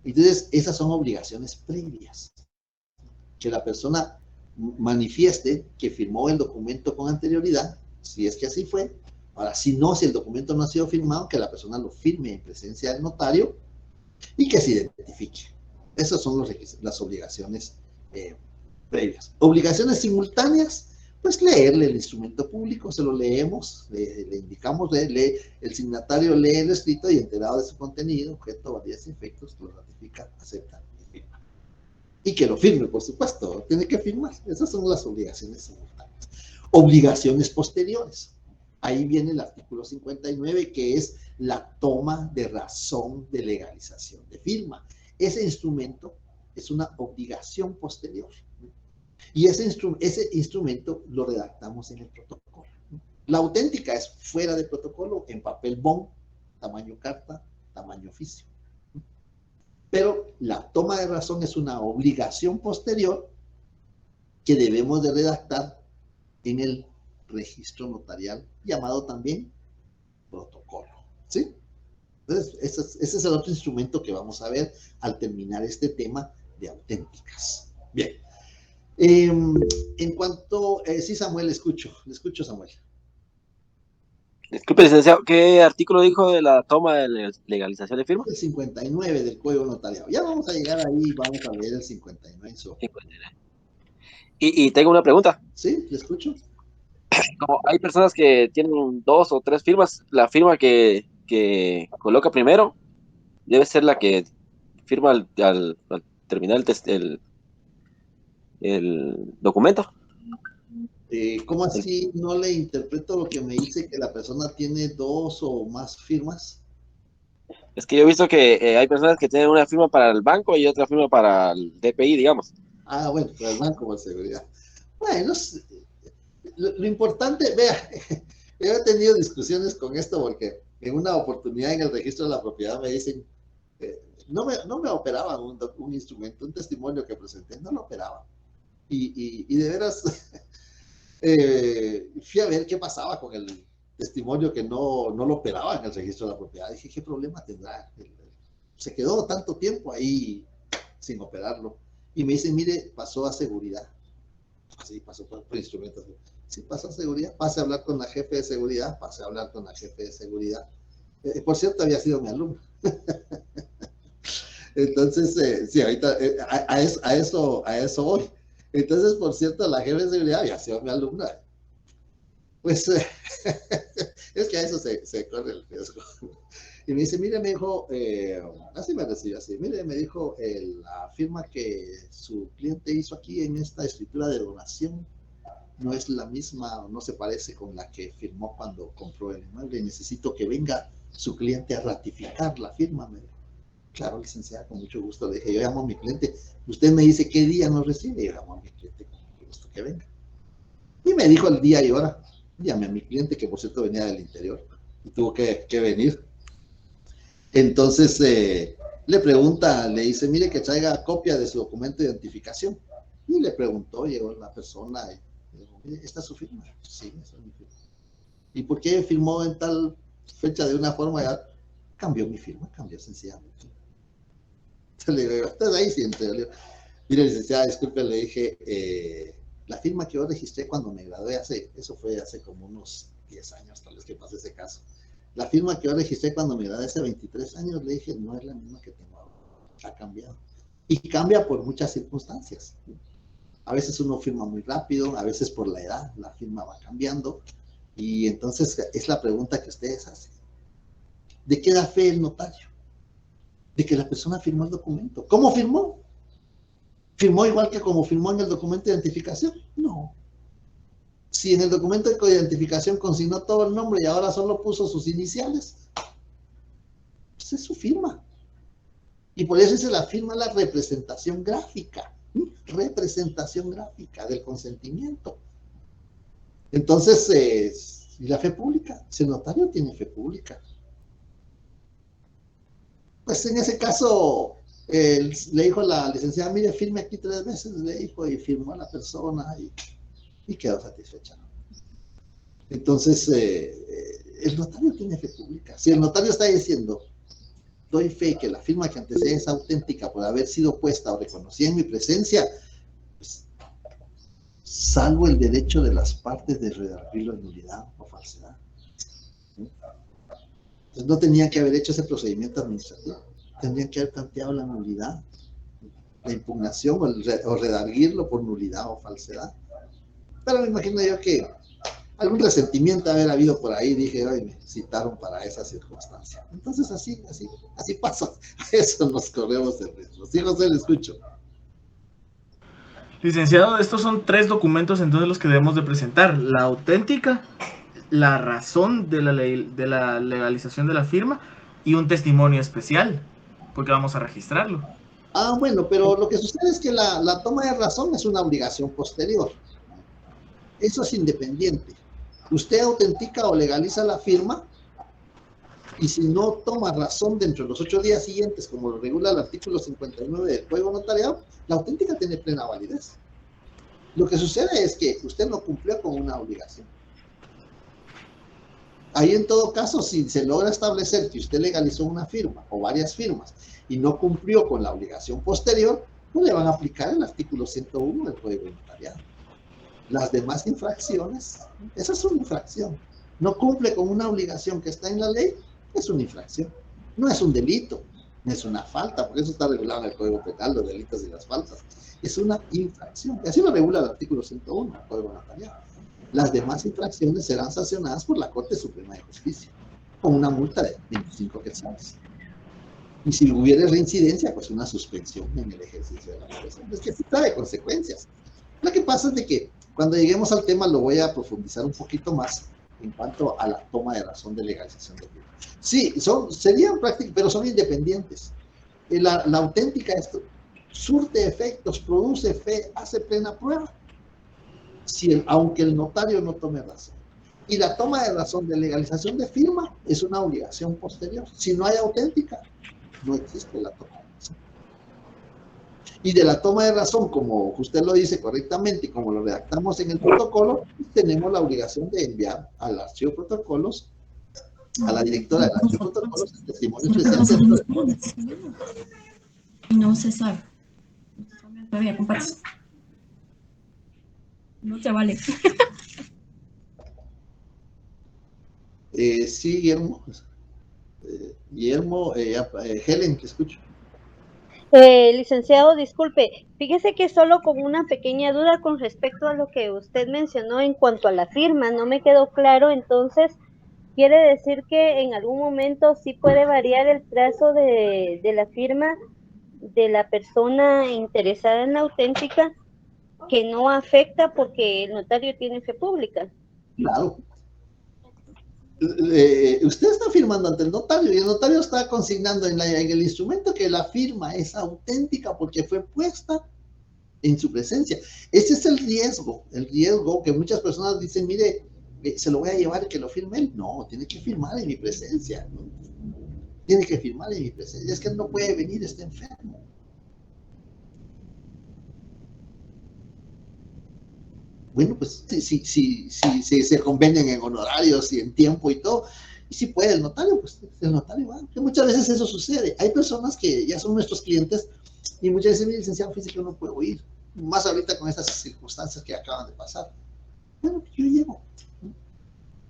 Speaker 1: Entonces, esas son obligaciones previas. Que la persona manifieste que firmó el documento con anterioridad, si es que así fue. Ahora, si el documento no ha sido firmado, que la persona lo firme en presencia del notario y que se identifique. Esas son las obligaciones previas. Obligaciones simultáneas, pues leerle el instrumento público, se lo leemos, le indicamos, el signatario lee el escrito y enterado de su contenido, objeto, validez y efectos, lo ratifica, acepta y firma. Y que lo firme, por supuesto, tiene que firmar. Esas son las obligaciones simultáneas. Obligaciones posteriores. Ahí viene el artículo 59, que es la toma de razón de legalización de firma. Ese instrumento es una obligación posterior. Y ese instrumento lo redactamos en el protocolo. La auténtica es fuera de protocolo, en papel bond, tamaño carta, tamaño oficio. Pero la toma de razón es una obligación posterior que debemos de redactar en el registro notarial, llamado también protocolo. ¿Sí? Entonces, ese es el otro instrumento que vamos a ver al terminar este tema de auténticas. Bien. En cuanto... sí, Samuel, le escucho, Samuel.
Speaker 6: Disculpe, licenciado, ¿qué artículo dijo de la toma de legalización de firma?
Speaker 1: El 59 del Código Notariado. Ya vamos a llegar ahí, vamos a leer el 59.
Speaker 6: Y tengo una pregunta.
Speaker 1: Sí, le escucho.
Speaker 6: Como hay personas que tienen 2 o 3 firmas, la firma que coloca primero debe ser la que firma al terminar el documento.
Speaker 1: ¿Cómo así no le interpreto lo que me dice que la persona tiene 2 o más firmas?
Speaker 6: Es que yo he visto que hay personas que tienen una firma para el banco y otra firma para el DPI, digamos.
Speaker 1: Ah, bueno, para el banco por seguridad. Bueno, lo importante, vea, yo he tenido discusiones con esto porque en una oportunidad en el registro de la propiedad me dicen, no me operaban un instrumento, un testimonio que presenté, no lo operaban. Y de veras, fui a ver qué pasaba con el testimonio que no lo operaba en el registro de la propiedad. Dije, ¿qué problema tendrá? Se quedó tanto tiempo ahí sin operarlo. Y me dicen, mire, pasó a seguridad. Sí, pasó por instrumentos. Sí, pasó a seguridad. Pase a hablar con la jefe de seguridad. Pase a hablar con la jefe de seguridad. Por cierto, había sido mi alumno. Entonces, sí, ahorita a eso voy. Entonces, por cierto, la jefe de seguridad había sido mi alumna. Pues, es que a eso se corre el riesgo. Y me dice, mire, me dijo, así me recibió así, mire, me dijo, la firma que su cliente hizo aquí en esta escritura de donación no es la misma, no se parece con la que firmó cuando compró el inmueble. Y necesito que venga su cliente a ratificar la firma. Me dijo, claro, licenciada, con mucho gusto. Le dije, yo llamo a mi cliente, usted me dice qué día nos recibe, yo llamo a mi cliente, con mucho gusto que venga. Y me dijo el día y hora. Llamé a mi cliente, que por cierto venía del interior, y tuvo que venir. Entonces le pregunta, le dice, mire que traiga copia de su documento de identificación. Y le preguntó, llegó la persona y dijo, mire, ¿esta es su firma? Sí, esa es mi firma. ¿Y por qué firmó en tal fecha de una forma? Ya cambió mi firma, cambió sencillamente. Le digo, estás ahí siempre. Mire, licenciada, disculpe, le dije, la firma que yo registré cuando me gradué eso fue hace como unos 10 años, tal vez que pase ese caso. La firma que yo registré cuando me gradué hace 23 años, le dije, no es la misma que tengo ahora, ha cambiado. Y cambia por muchas circunstancias. A veces uno firma muy rápido, a veces por la edad, la firma va cambiando. Y entonces es la pregunta que ustedes hacen. ¿De qué da fe el notario? De que la persona firmó el documento. ¿Cómo firmó? ¿Firmó igual que como firmó en el documento de identificación? No. Si en el documento de identificación consignó todo el nombre y ahora solo puso sus iniciales, pues es su firma. Y por eso es la firma la representación gráfica. Representación gráfica del consentimiento. Entonces, ¿y la fe pública? Si el notario tiene fe pública, pues en ese caso le dijo a la licenciada, mire, firme aquí 3 veces, le dijo, y firmó a la persona y quedó satisfecha. Entonces, el notario tiene fe pública. Si el notario está diciendo, doy fe que la firma que antecede es auténtica por haber sido puesta o reconocida en mi presencia, pues, salvo el derecho de las partes de redarguirlo en nulidad o falsedad. Entonces no tenían que haber hecho ese procedimiento administrativo, tendrían que haber planteado la nulidad, la impugnación o redarguirlo por nulidad o falsedad. Pero me imagino yo que algún resentimiento haber habido por ahí, dije, hoy me citaron para esa circunstancia. Entonces así pasa, a eso nos corremos el riesgo. Sí, José, le escucho.
Speaker 7: Licenciado, estos son 3 documentos entonces los que debemos de presentar: la auténtica, la razón de la legalización de la firma y un testimonio especial, porque vamos a registrarlo.
Speaker 1: Bueno, pero lo que sucede es que la toma de razón es una obligación posterior. Eso es independiente. Usted autentica o legaliza la firma y si no toma razón dentro de los 8 días siguientes, como lo regula el artículo 59 del Código Notarial, la auténtica tiene plena validez. Lo que sucede es que usted no cumplió con una obligación. Ahí en todo caso, si se logra establecer que usted legalizó una firma o varias firmas y no cumplió con la obligación posterior, pues le van a aplicar el artículo 101 del Código Notarial. Las demás infracciones, esa es una infracción. No cumple con una obligación que está en la ley, es una infracción. No es un delito, no es una falta, porque eso está regulado en el Código Penal, los delitos y las faltas. Es una infracción. Y así lo regula el artículo 101 del Código Notarial. Las demás infracciones serán sancionadas por la Corte Suprema de Justicia, con una multa de 25 quetzales. Y si hubiera reincidencia, pues una suspensión en el ejercicio de la profesión. Es que sí trae consecuencias. Lo que pasa es de que cuando lleguemos al tema lo voy a profundizar un poquito más en cuanto a la toma de razón de legalización de firma. Sí, serían prácticas, pero son independientes. La auténtica surte efectos, produce fe, hace plena prueba, aunque el notario no tome razón. Y la toma de razón de legalización de firma es una obligación posterior. Si no hay auténtica, no existe la toma de razón. Y de la toma de razón, como usted lo dice correctamente y como lo redactamos en el protocolo, tenemos la obligación de enviar al archivo de protocolos, a la directora del archivo de protocolos, el testimonio especial.
Speaker 8: No se sabe. Todavía comparto. No se vale.
Speaker 1: Sí, Guillermo. Helen, te escucho.
Speaker 2: Licenciado, disculpe, fíjese que solo con una pequeña duda con respecto a lo que usted mencionó en cuanto a la firma, no me quedó claro entonces quiere decir que en algún momento sí puede variar el plazo de la firma de la persona interesada en la auténtica, que no afecta porque el notario tiene fe pública.
Speaker 1: Claro. Usted está firmando ante el notario y el notario está consignando en el instrumento que la firma es auténtica porque fue puesta en su presencia. Ese es el riesgo que muchas personas dicen, mire, se lo voy a llevar y que lo firme él. No, tiene que firmar en mi presencia, ¿no? Tiene que firmar en mi presencia. Es que él no puede venir, está enfermo. Bueno, pues si se convenian en honorarios y en tiempo y todo, y si puede el notario, pues el notario va. Que muchas veces eso sucede. Hay personas que ya son nuestros clientes y muchas veces mi licenciado físico no puedo ir, más ahorita con estas circunstancias que acaban de pasar. Bueno, yo llego.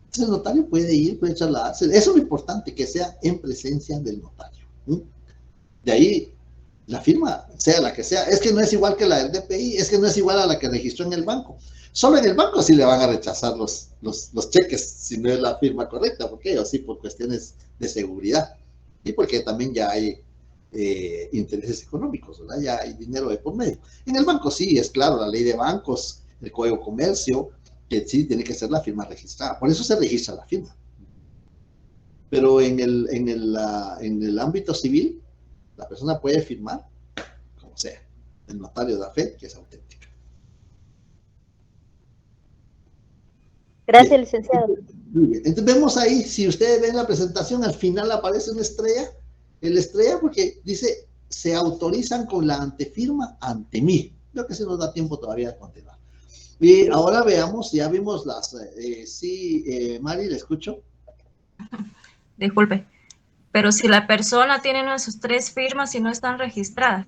Speaker 1: Entonces el notario puede ir, puede trasladarse. Eso es lo importante, que sea en presencia del notario. De ahí la firma, sea la que sea, es que no es igual que la del DPI, es que no es igual a la que registró en el banco. Solo en el banco sí le van a rechazar los cheques si no es la firma correcta, porque ellos sí por cuestiones de seguridad y porque también ya hay intereses económicos, ¿verdad? Ya hay dinero de por medio. En el banco sí, es claro, la ley de bancos, el Código de Comercio, que sí tiene que ser la firma registrada, por eso se registra la firma. Pero en el ámbito civil, la persona puede firmar como sea, el notario da fe que es auténtica.
Speaker 2: Gracias,
Speaker 1: Bien.
Speaker 2: licenciado.
Speaker 1: Muy bien. Entonces vemos ahí, si ustedes ven la presentación, al final aparece una estrella, el estrella porque dice, se autorizan con la antefirma ante mí. Creo que se nos da tiempo todavía de continuar. Y ahora veamos, ya vimos las, Mari, ¿le escucho?
Speaker 4: Disculpe, pero si la persona tiene una de sus 3 firmas y no están registradas,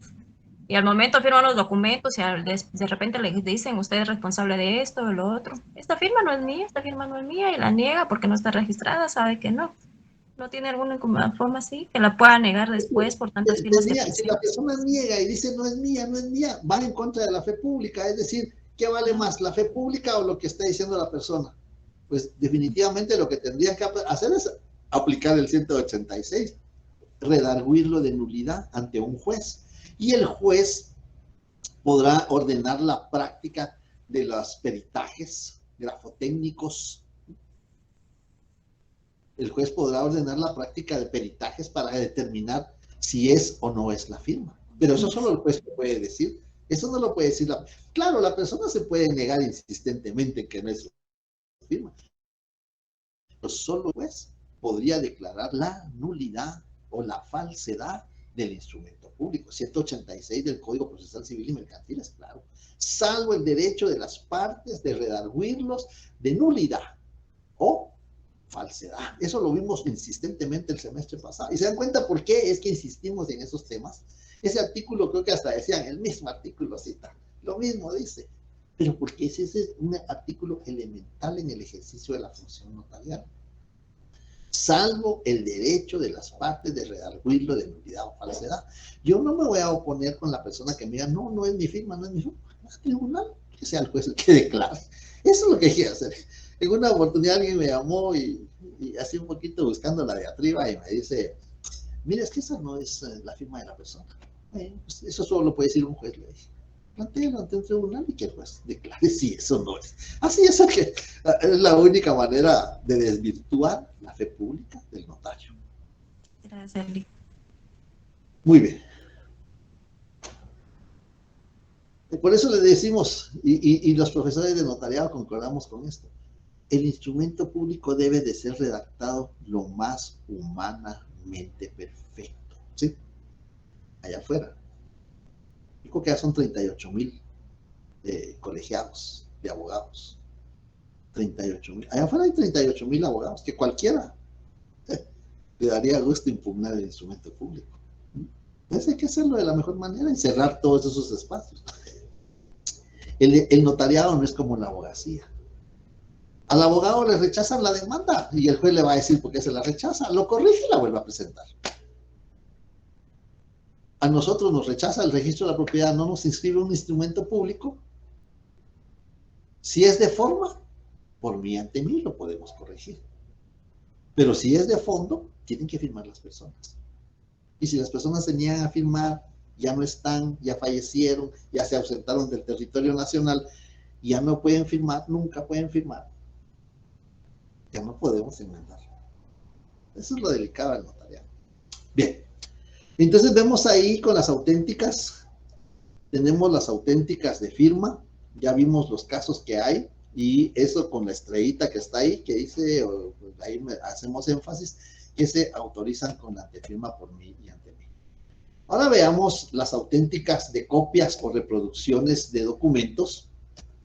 Speaker 4: y al momento firman los documentos y de repente le dicen, usted es responsable de esto o lo otro, esta firma no es mía, y la niega porque no está registrada, sabe que no tiene alguna forma así, que la pueda negar después por tantas firmas que
Speaker 1: Si la persona niega y dice no es mía, va en contra de la fe pública, es decir, ¿qué vale más, la fe pública o lo que está diciendo la persona? Pues definitivamente lo que tendrían que hacer es aplicar el 186, redarguirlo de nulidad ante un juez. Y el juez podrá ordenar la práctica de los peritajes grafotécnicos. El juez podrá ordenar la práctica de peritajes para determinar si es o no es la firma. Pero eso solo el juez puede decir. Eso no lo puede decir la... Claro, la persona se puede negar insistentemente que no es la firma. Pero solo el juez podría declarar la nulidad o la falsedad del instrumento público. 186 del Código Procesal Civil y Mercantil es claro. Salvo el derecho de las partes de redarguirlos de nulidad o falsedad. Eso lo vimos insistentemente el semestre pasado. ¿Y se dan cuenta por qué es que insistimos en esos temas? Ese artículo creo que hasta decían, el mismo artículo cita, lo mismo dice. Pero porque ese es un artículo elemental en el ejercicio de la función notarial. Salvo el derecho de las partes de redarguirlo de nulidad o falsedad. Yo no me voy a oponer con la persona que me diga, no es mi firma, no es mi firma. Al tribunal, que sea el juez el que declare. Eso es lo que quiero hacer. En una oportunidad alguien me llamó y así un poquito buscando la diatriba y me dice, mira, es que esa no es la firma de la persona. Pues eso solo lo puede decir un juez, le dije. Plantéalo ante un tribunal y que el juez declare si eso no es. Así es que es la única manera de desvirtuar la fe pública del notario.
Speaker 4: Gracias, Eli.
Speaker 1: Muy bien. Por eso le decimos, y los profesores de notariado concordamos con esto, el instrumento público debe de ser redactado lo más humanamente perfecto, ¿sí? Allá afuera. Yo creo que ya son 38,000 colegiados de abogados. 38,000. Allá afuera hay 38,000 abogados, que cualquiera le daría gusto impugnar el instrumento público. Entonces hay que hacerlo de la mejor manera y cerrar todos esos espacios. El notariado no es como la abogacía. Al abogado le rechazan la demanda y el juez le va a decir por qué se la rechaza, lo corrige y la vuelve a presentar. A nosotros nos rechaza el registro de la propiedad, no nos inscribe un instrumento público. Si es de forma, por mí ante mí lo podemos corregir. Pero si es de fondo, tienen que firmar las personas. Y si las personas se niegan a firmar, ya no están, ya fallecieron, ya se ausentaron del territorio nacional, ya no pueden firmar, nunca pueden firmar. Ya no podemos enmendar. Eso es lo delicado del notariado. Bien, entonces vemos ahí con las auténticas, tenemos las auténticas de firma, ya vimos los casos que hay, y eso con la estrellita que está ahí, que dice, ahí hacemos énfasis, que se autorizan con la antefirma por mí y ante mí. Ahora veamos las auténticas de copias o reproducciones de documentos,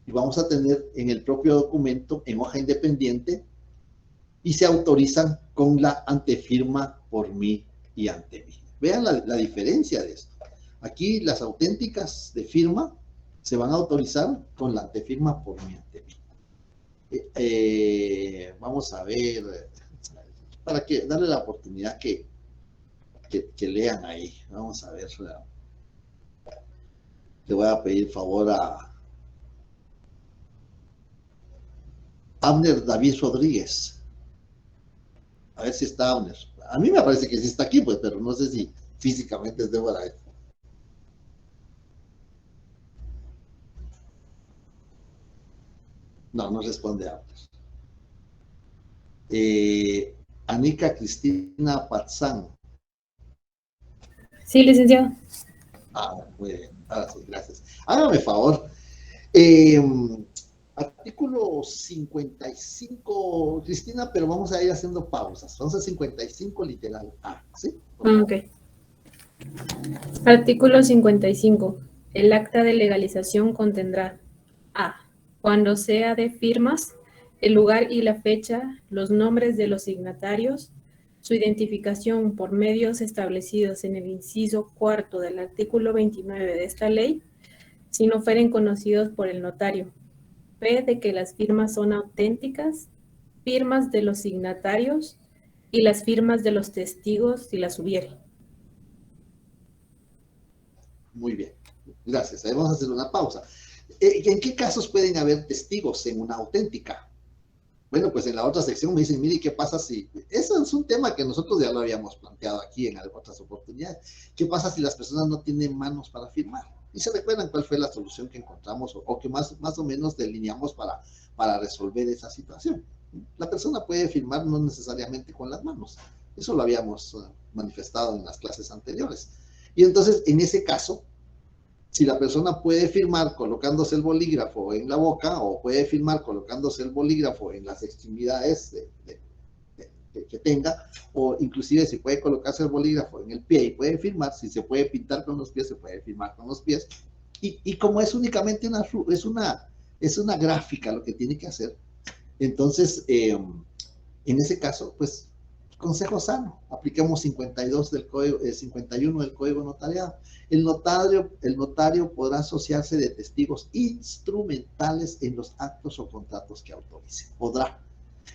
Speaker 1: y vamos a tener en el propio documento, en hoja independiente, y se autorizan con la antefirma por mí y ante mí. Vean la diferencia de esto. Aquí las auténticas de firma se van a autorizar con la antefirma por mí ante mí. Vamos a ver, para que darle la oportunidad que lean ahí. Vamos a ver. Le voy a pedir favor a Abner David Rodríguez. A ver si está Abner. A mí me parece que sí está aquí, pues, pero no sé si físicamente es Débora. No, no responde Abner. Anika Cristina Patzán.
Speaker 9: Sí, licenciado.
Speaker 1: Muy bien. Ahora sí, gracias. Hágame favor. Artículo 55, Cristina, pero vamos a ir haciendo pausas. Vamos a 55 literal A, ¿sí?
Speaker 9: Ok. Artículo 55. El acta de legalización contendrá A. Cuando sea de firmas, el lugar y la fecha, los nombres de los signatarios, su identificación por medios establecidos en el inciso cuarto del artículo 29 de esta ley, si no fueren conocidos por el notario. B, de que las firmas son auténticas, firmas de los signatarios y las firmas de los testigos si las hubiere.
Speaker 1: Muy bien, gracias. Ahí vamos a hacer una pausa. ¿En qué casos pueden haber testigos en una auténtica? Bueno, pues en la otra sección me dicen, mire, ¿qué pasa si...? Eso es un tema que nosotros ya lo habíamos planteado aquí en otras oportunidades. ¿Qué pasa si las personas no tienen manos para firmar? ¿Y se recuerdan cuál fue la solución que encontramos o que más o menos delineamos para resolver esa situación? La persona puede firmar no necesariamente con las manos. Eso lo habíamos manifestado en las clases anteriores. Y entonces, en ese caso, si la persona puede firmar colocándose el bolígrafo en la boca o puede firmar colocándose el bolígrafo en las extremidades que tenga, o inclusive si puede colocarse el bolígrafo en el pie y puede firmar, si se puede pintar con los pies, se puede firmar con los pies. Y como es únicamente una gráfica lo que tiene que hacer, entonces, en ese caso, pues, consejo sano, apliquemos 52 del código, 51 del Código Notariado. El notario podrá asociarse de testigos instrumentales en los actos o contratos que autorice. Podrá.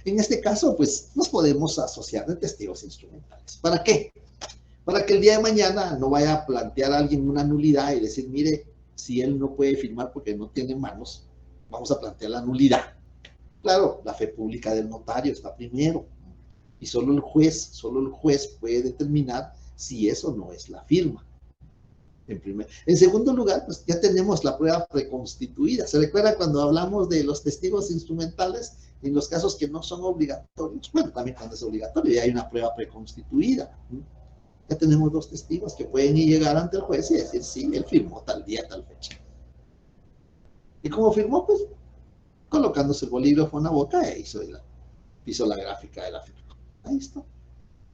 Speaker 1: En este caso, pues, nos podemos asociar de testigos instrumentales. ¿Para qué? Para que el día de mañana no vaya a plantear a alguien una nulidad y decir, mire, si él no puede firmar porque no tiene manos, vamos a plantear la nulidad. Claro, la fe pública del notario está primero. Y solo el juez puede determinar si eso no es la firma. En segundo lugar, pues ya tenemos la prueba preconstituida. ¿Se recuerda cuando hablamos de los testigos instrumentales en los casos que no son obligatorios? Bueno, también cuando es obligatorio, ya hay una prueba preconstituida. Ya tenemos dos testigos que pueden llegar ante el juez y decir, sí, él firmó tal día, tal fecha. ¿Y cómo firmó? Pues colocándose el bolígrafo en la boca e hizo la gráfica de la firma. Ahí está.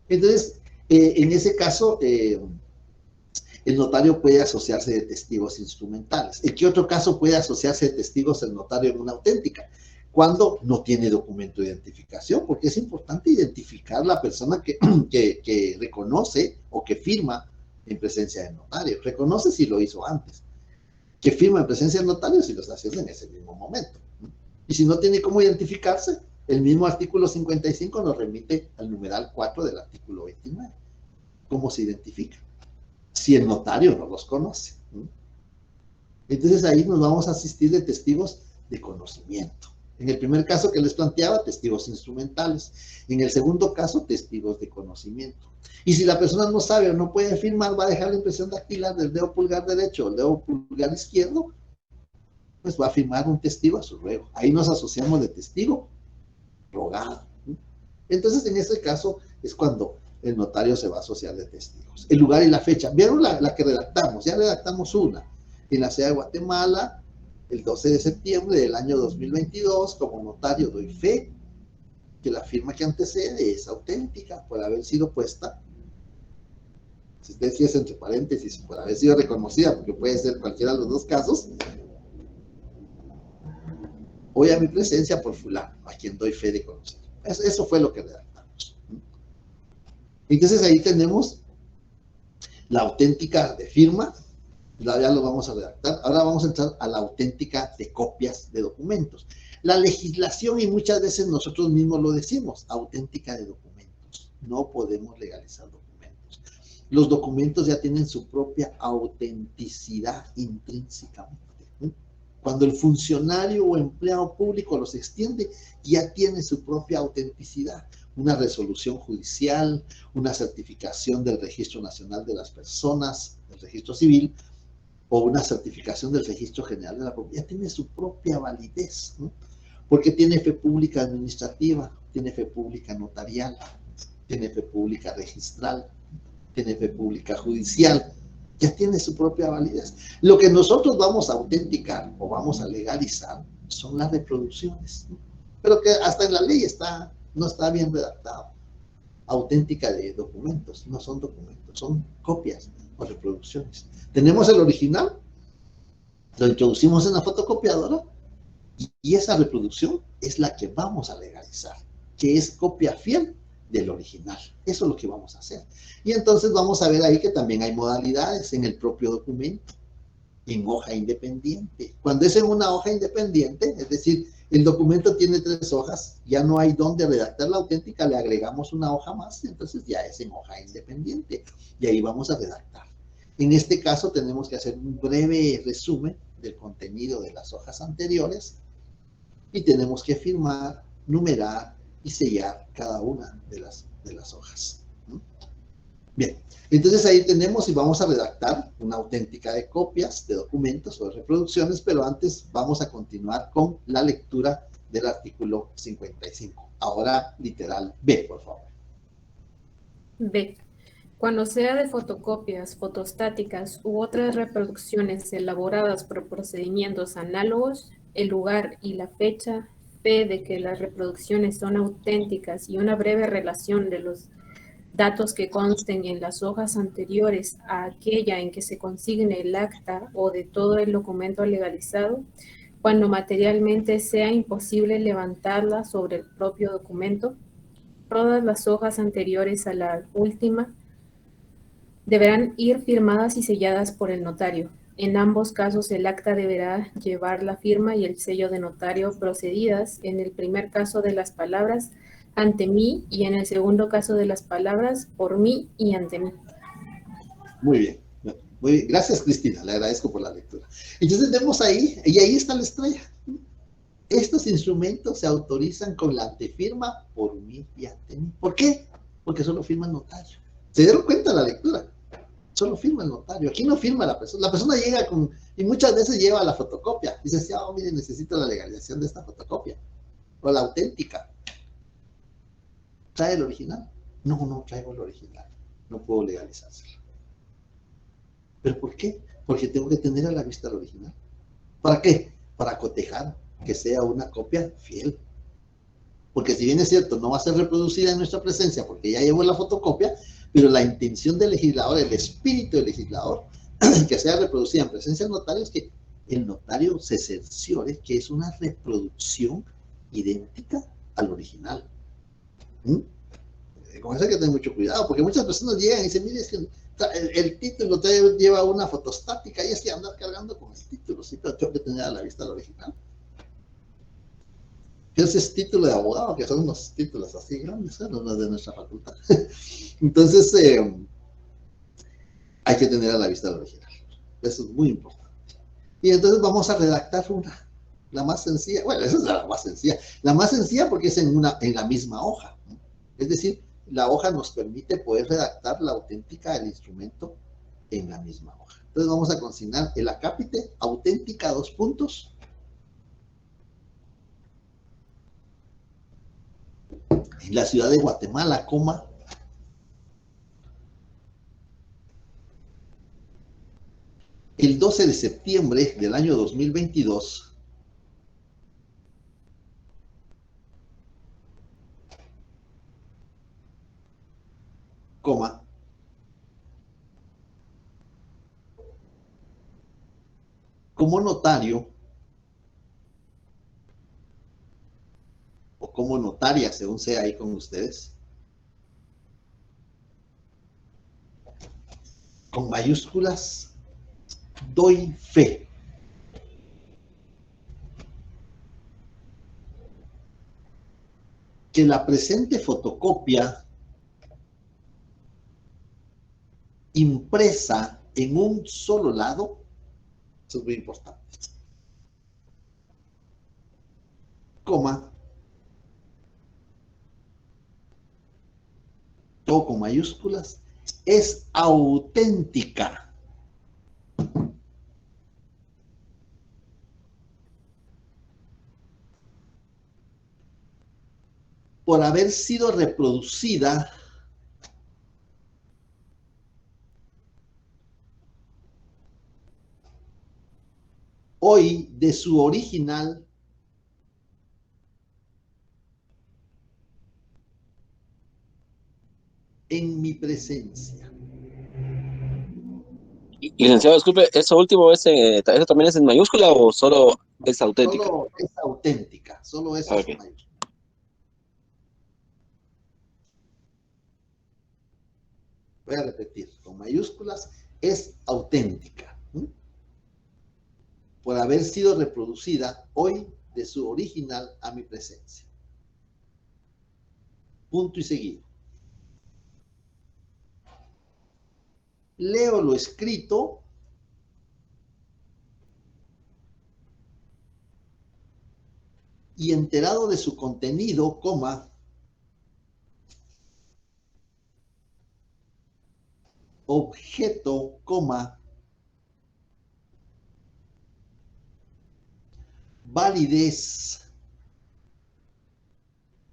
Speaker 1: Entonces, en ese caso, el notario puede asociarse de testigos instrumentales. ¿En qué otro caso puede asociarse de testigos el notario en una auténtica? Cuando no tiene documento de identificación, porque es importante identificar la persona que reconoce o que firma en presencia del notario. Reconoce si lo hizo antes. Que firma en presencia del notario si lo está haciendo en ese mismo momento. Y si no tiene cómo identificarse, el mismo artículo 55 nos remite al numeral 4 del artículo 29. ¿Cómo se identifica? Si el notario no los conoce. Entonces ahí nos vamos a asistir de testigos de conocimiento. En el primer caso que les planteaba, testigos instrumentales. En el segundo caso, testigos de conocimiento. Y si la persona no sabe o no puede firmar, va a dejar la impresión dactilar del dedo pulgar derecho o el dedo pulgar izquierdo, pues va a firmar un testigo a su ruego. Ahí nos asociamos de testigo rogado. Entonces, en este caso, es cuando el notario se va a asociar de testigos. El lugar y la fecha. ¿Vieron la que redactamos? Ya redactamos una. En la ciudad de Guatemala, el 12 de septiembre del año 2022, como notario doy fe que la firma que antecede es auténtica por haber sido puesta, si usted sí es entre paréntesis, por haber sido reconocida, porque puede ser cualquiera de los dos casos, hoy a mi presencia por fulano, a quien doy fe de conocer. Eso fue lo que redactamos. Entonces ahí tenemos la auténtica de firma, ya lo vamos a redactar. Ahora vamos a entrar a la auténtica de copias de documentos. La legislación, y muchas veces nosotros mismos lo decimos, auténtica de documentos. No podemos legalizar documentos. Los documentos ya tienen su propia autenticidad intrínsecamente. Cuando el funcionario o empleado público los extiende, ya tiene su propia autenticidad. Una resolución judicial, una certificación del Registro Nacional de las Personas, del Registro Civil, o una certificación del Registro General de la Propiedad, tiene su propia validez, ¿no? Porque tiene fe pública administrativa, tiene fe pública notarial, tiene fe pública registral, tiene fe pública judicial, ya tiene su propia validez. Lo que nosotros vamos a autenticar o vamos a legalizar son las reproducciones, ¿no? Pero que hasta en la ley no está bien redactado. Auténtica de documentos, no son documentos, son copias o reproducciones. Tenemos el original, lo introducimos en la fotocopiadora y esa reproducción es la que vamos a legalizar, que es copia fiel del original. Eso es lo que vamos a hacer. Y entonces vamos a ver ahí que también hay modalidades en el propio documento, en hoja independiente. Cuando es en una hoja independiente, es decir, el documento tiene 3 hojas, ya no hay dónde redactar la auténtica, le agregamos una hoja más, entonces ya es en hoja independiente. Y ahí vamos a redactar. En este caso tenemos que hacer un breve resumen del contenido de las hojas anteriores y tenemos que firmar, numerar y sellar cada una de las hojas. Bien, entonces ahí tenemos y vamos a redactar una auténtica de copias de documentos o de reproducciones, pero antes vamos a continuar con la lectura del artículo 55. Ahora literal B, por favor.
Speaker 9: B. Cuando sea de fotocopias, fotostáticas u otras reproducciones elaboradas por procedimientos análogos, el lugar y la fecha, fe de que las reproducciones son auténticas y una breve relación de los datos que consten en las hojas anteriores a aquella en que se consigne el acta o de todo el documento legalizado, cuando materialmente sea imposible levantarla sobre el propio documento, todas las hojas anteriores a la última deberán ir firmadas y selladas por el notario. En ambos casos, el acta deberá llevar la firma y el sello de notario procedidas, en el primer caso de las palabras ante mí y en el segundo caso de las palabras por mí y ante mí.
Speaker 1: Muy bien. Muy bien. Gracias, Cristina. Le agradezco por la lectura. Entonces vemos ahí, y ahí está la estrella. Estos instrumentos se autorizan con la antefirma por mí y ante mí. ¿Por qué? Porque solo firma el notario. ¿Se dieron cuenta de la lectura? Solo firma el notario. Aquí no firma la persona. La persona llega con, y muchas veces lleva la fotocopia. Dice, oh, mire, necesito la legalización de esta fotocopia. O la auténtica. ¿Trae el original? No, no traigo el original. No puedo legalizárselo. ¿Pero por qué? Porque tengo que tener a la vista el original. ¿Para qué? Para cotejar que sea una copia fiel. Porque si bien es cierto, no va a ser reproducida en nuestra presencia porque ya llevó la fotocopia, pero la intención del legislador, el espíritu del legislador, que sea reproducida en presencia del notario, es que el notario se cerciore que es una reproducción idéntica al original. Con eso hay que tener mucho cuidado, porque muchas personas llegan y dicen, mire, es que el título lleva una fotostática y es que andar cargando con el título, sí, pero tengo que tener a la vista el original. Ese es título de abogado, que son unos títulos así grandes, los de nuestra facultad. Entonces, hay que tener a la vista el original. Eso es muy importante. Y entonces vamos a redactar una La más sencilla, bueno, esa es la más sencilla. La más sencilla porque es en la misma hoja, ¿no? Es decir, la hoja nos permite poder redactar la auténtica del instrumento en la misma hoja. Entonces vamos a consignar el acápite, auténtica, 2 puntos. En la ciudad de Guatemala, coma, el 12 de septiembre del año 2022, coma, como notario o como notaria, según sea ahí con ustedes, con mayúsculas, doy fe que la presente fotocopia impresa en un solo lado, eso es muy importante, coma, todo con mayúsculas, es auténtica. Por haber sido reproducida hoy de su original en mi presencia.
Speaker 6: Licenciado, disculpe, ¿eso último es eso también es en mayúscula o solo es auténtica?
Speaker 1: Solo es auténtica, solo eso es mayúscula. Voy a repetir, con mayúsculas, es auténtica. Por haber sido reproducida hoy de su original a mi presencia. Punto y seguido. Leo lo escrito y enterado de su contenido, coma, objeto, coma, validez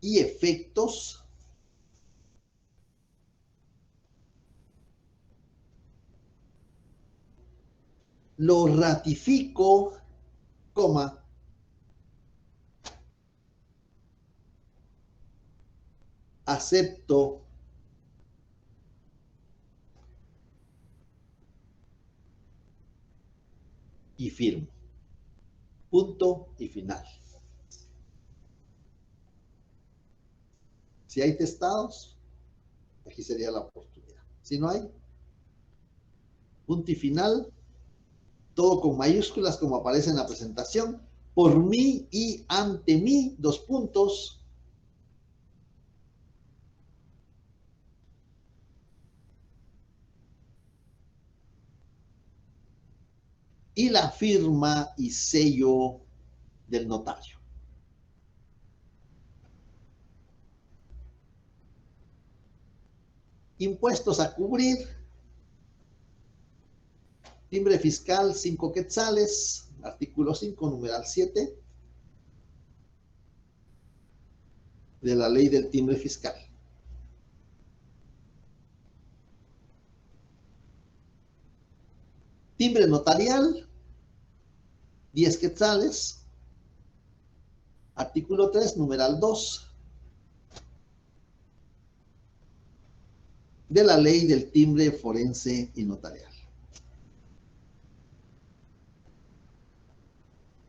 Speaker 1: y efectos, lo ratifico, coma, acepto y firmo. Punto y final. Si hay testados, aquí sería la oportunidad. Si no hay, punto y final, todo con mayúsculas como aparece en la presentación, por mí y ante mí, 2 puntos. Y la firma y sello del notario. Impuestos a cubrir. Timbre fiscal, 5 quetzales. Artículo 5, numeral 7. De la ley del timbre fiscal. Timbre notarial, 10 quetzales. Artículo 3, numeral 2. De la ley del timbre forense y notarial.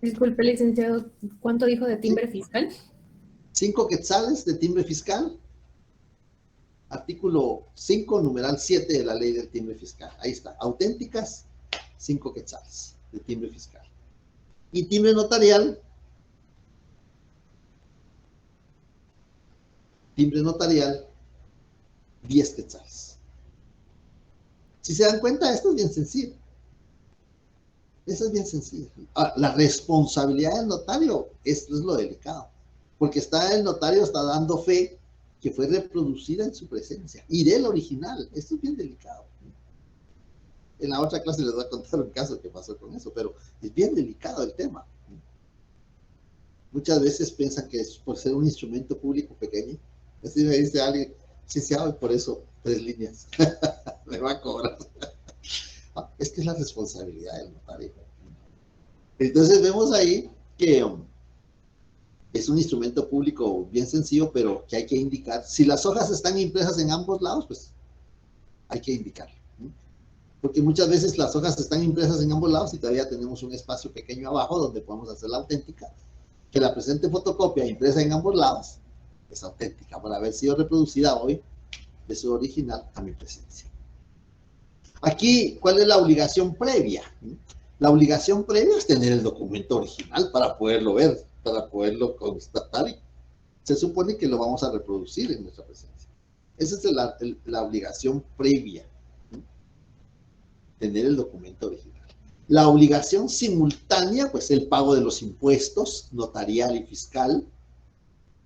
Speaker 9: Disculpe, licenciado, ¿cuánto dijo de timbre fiscal?
Speaker 1: 5 quetzales de timbre fiscal. Artículo 5, numeral 7 de la ley del timbre fiscal. Ahí está, auténticas, 5 quetzales de timbre fiscal. Y timbre notarial, 10 quetzales. Si se dan cuenta, esto es bien sencillo. Eso es bien sencillo. La responsabilidad del notario es lo delicado, porque el notario está dando fe que fue reproducida en su presencia y del original. Esto es bien delicado. En la otra clase les voy a contar un caso que pasó con eso, pero es bien delicado el tema. Muchas veces piensan que es por ser un instrumento público pequeño. Así me dice alguien, sí, y por eso 3 líneas me va a cobrar. Es que es la responsabilidad del notario. Entonces vemos ahí que es un instrumento público bien sencillo, pero que hay que indicar. Si las hojas están impresas en ambos lados, pues hay que indicarlo. Porque muchas veces las hojas están impresas en ambos lados y todavía tenemos un espacio pequeño abajo donde podemos hacer la auténtica. Que la presente fotocopia impresa en ambos lados es auténtica por haber sido reproducida hoy de su original a mi presencia. Aquí, ¿cuál es la obligación previa? La obligación previa es tener el documento original para poderlo ver, para poderlo constatar. Y se supone que lo vamos a reproducir en nuestra presencia. Esa es la obligación previa. Tener el documento original. La obligación simultánea, pues el pago de los impuestos notarial y fiscal,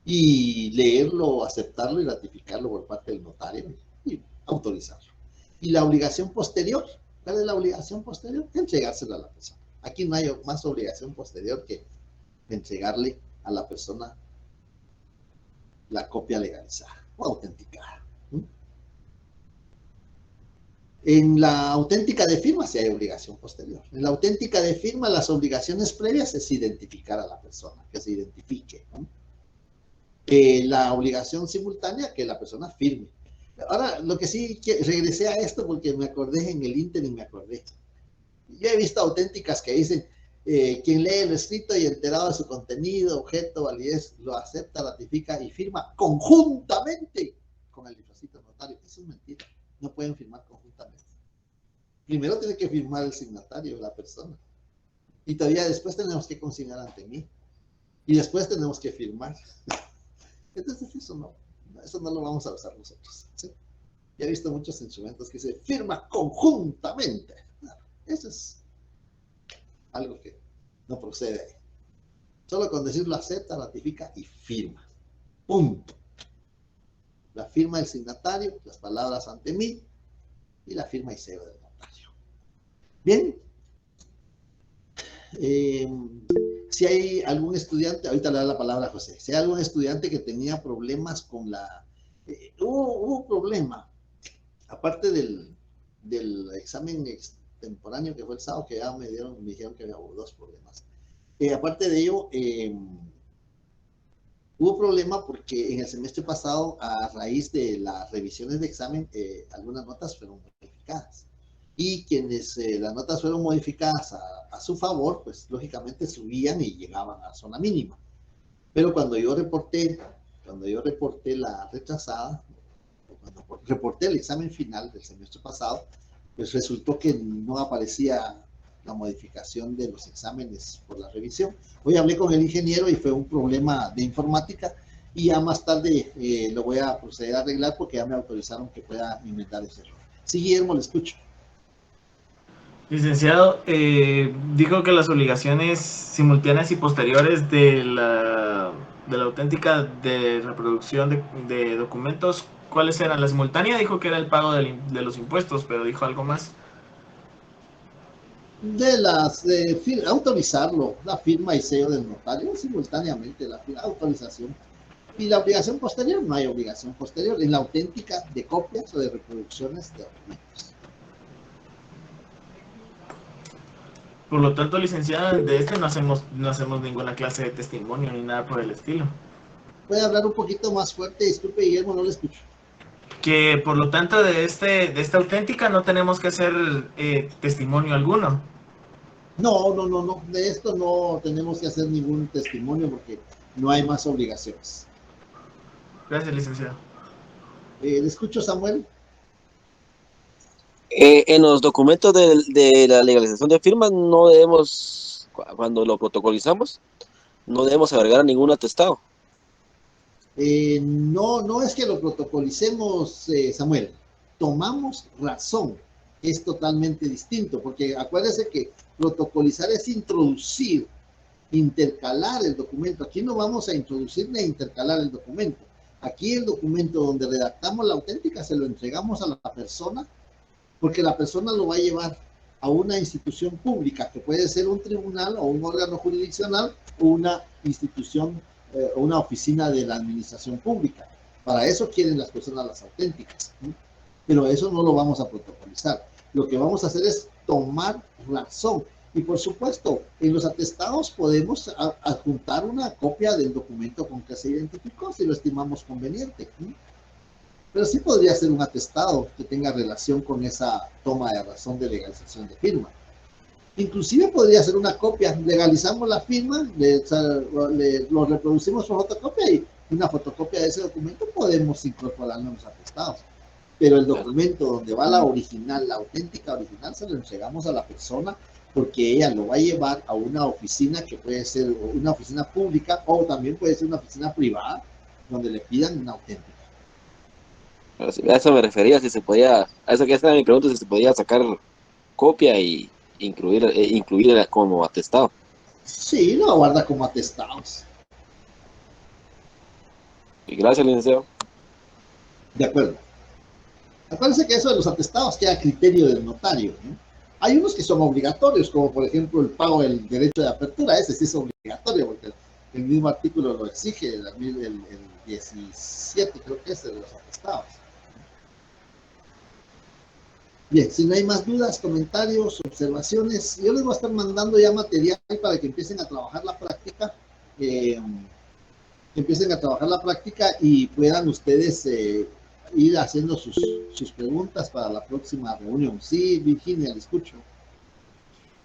Speaker 1: y leerlo, aceptarlo y ratificarlo por parte del notario y autorizarlo. Y la obligación posterior, ¿cuál es la obligación posterior? Entregársela a la persona. Aquí no hay más obligación posterior que entregarle a la persona la copia legalizada o autenticada. En la auténtica de firma sí hay obligación posterior. En la auténtica de firma las obligaciones previas es identificar a la persona, que se identifique, ¿no? La obligación simultánea, que la persona firme. Ahora, lo que sí, regresé a esto porque me acordé en el ínter y me acordé. Yo he visto auténticas que dicen, quien lee el escrito y enterado de su contenido, objeto, validez, lo acepta, ratifica y firma conjuntamente con el dispositivo notario. Eso es mentira. No pueden firmar conjuntamente. Primero tiene que firmar el signatario, la persona. Y todavía después tenemos que consignar ante mí. Y después tenemos que firmar. Entonces eso no lo vamos a usar nosotros, ¿sí? Ya he visto muchos instrumentos que se firma conjuntamente. Eso es algo que no procede ahí. Solo con decirlo acepta, ratifica y firma. Punto. La firma del signatario, las palabras ante mí y la firma y sello del notario. Bien. Si hay algún estudiante, ahorita le da la palabra a José, si hay algún estudiante que tenía problemas con la... hubo un problema, aparte del examen extemporáneo que fue el sábado, que ya me dijeron que había 2 problemas. Aparte de ello, hubo problema porque en el semestre pasado, a raíz de las revisiones de examen, algunas notas fueron modificadas. Y quienes las notas fueron modificadas a su favor, pues lógicamente subían y llegaban a zona mínima. Pero cuando yo reporté la retrasada, cuando reporté el examen final del semestre pasado, pues resultó que no aparecía la modificación de los exámenes por la revisión. Hoy hablé con el ingeniero y fue un problema de informática y ya más tarde lo voy a proceder a arreglar porque ya me autorizaron que pueda inventar ese error. Sí, Guillermo, le escucho.
Speaker 7: Licenciado, dijo que las obligaciones simultáneas y posteriores de la auténtica de reproducción de documentos, ¿cuáles eran? La simultánea dijo que era el pago de los impuestos, pero dijo algo más.
Speaker 1: Autorizarlo, la firma y sello del notario, simultáneamente la autorización. Y la obligación posterior, no hay obligación posterior, en la auténtica de copias o de reproducciones de documentos.
Speaker 7: Por lo tanto, licenciada, de no hacemos ninguna clase de testimonio ni nada por el estilo.
Speaker 1: ¿Puede hablar un poquito más fuerte? Disculpe, Guillermo, no le escucho.
Speaker 7: Que por lo tanto de esta auténtica no tenemos que hacer testimonio alguno.
Speaker 1: No, de esto no tenemos que hacer ningún testimonio porque no hay más obligaciones.
Speaker 7: Gracias, licenciado.
Speaker 1: ¿Le escucho, Samuel?
Speaker 6: En los documentos de la legalización de firmas no debemos, cuando lo protocolizamos, no debemos agregar ningún atestado.
Speaker 1: No es que lo protocolicemos, Samuel. Tomamos razón. Es totalmente distinto, porque acuérdese que Protocolizar es introducir, intercalar el documento. Aquí no vamos a introducir ni a intercalar el documento. Aquí el documento donde redactamos la auténtica se lo entregamos a la persona, porque la persona lo va a llevar a una institución pública, que puede ser un tribunal o un órgano jurisdiccional o una institución o una oficina de la administración pública. Para eso quieren las personas las auténticas, ¿sí? Pero eso no lo vamos a protocolizar. Lo que vamos a hacer es tomar razón. Y por supuesto, en los atestados podemos adjuntar una copia del documento con que se identificó, si lo estimamos conveniente, ¿sí? Pero sí podría ser un atestado que tenga relación con esa toma de razón de legalización de firma. Inclusive podría ser una copia, legalizamos la firma, lo reproducimos por fotocopia y una fotocopia de ese documento podemos incorporarlo en los atestados. Pero el documento donde va la original, la auténtica original, se lo entregamos a la persona porque ella lo va a llevar a una oficina que puede ser una oficina pública o también puede ser una oficina privada donde le pidan una auténtica.
Speaker 6: A eso me refería, si se podía, a eso que estaba mi pregunta, si se podía sacar copia y incluir como atestado.
Speaker 1: Sí, lo guarda como atestados.
Speaker 6: Y gracias, licenciado.
Speaker 1: De acuerdo. Acuérdense que eso de los atestados queda a criterio del notario, ¿no? Hay unos que son obligatorios, como por ejemplo el pago del derecho de apertura, ese sí es obligatorio, porque el mismo artículo lo exige, el 17 creo que es de los atestados. Bien, si no hay más dudas, comentarios, observaciones, yo les voy a estar mandando ya material para que empiecen a trabajar la práctica, y puedan ustedes ir haciendo sus preguntas para la próxima reunión. Sí, Virginia, le escucho.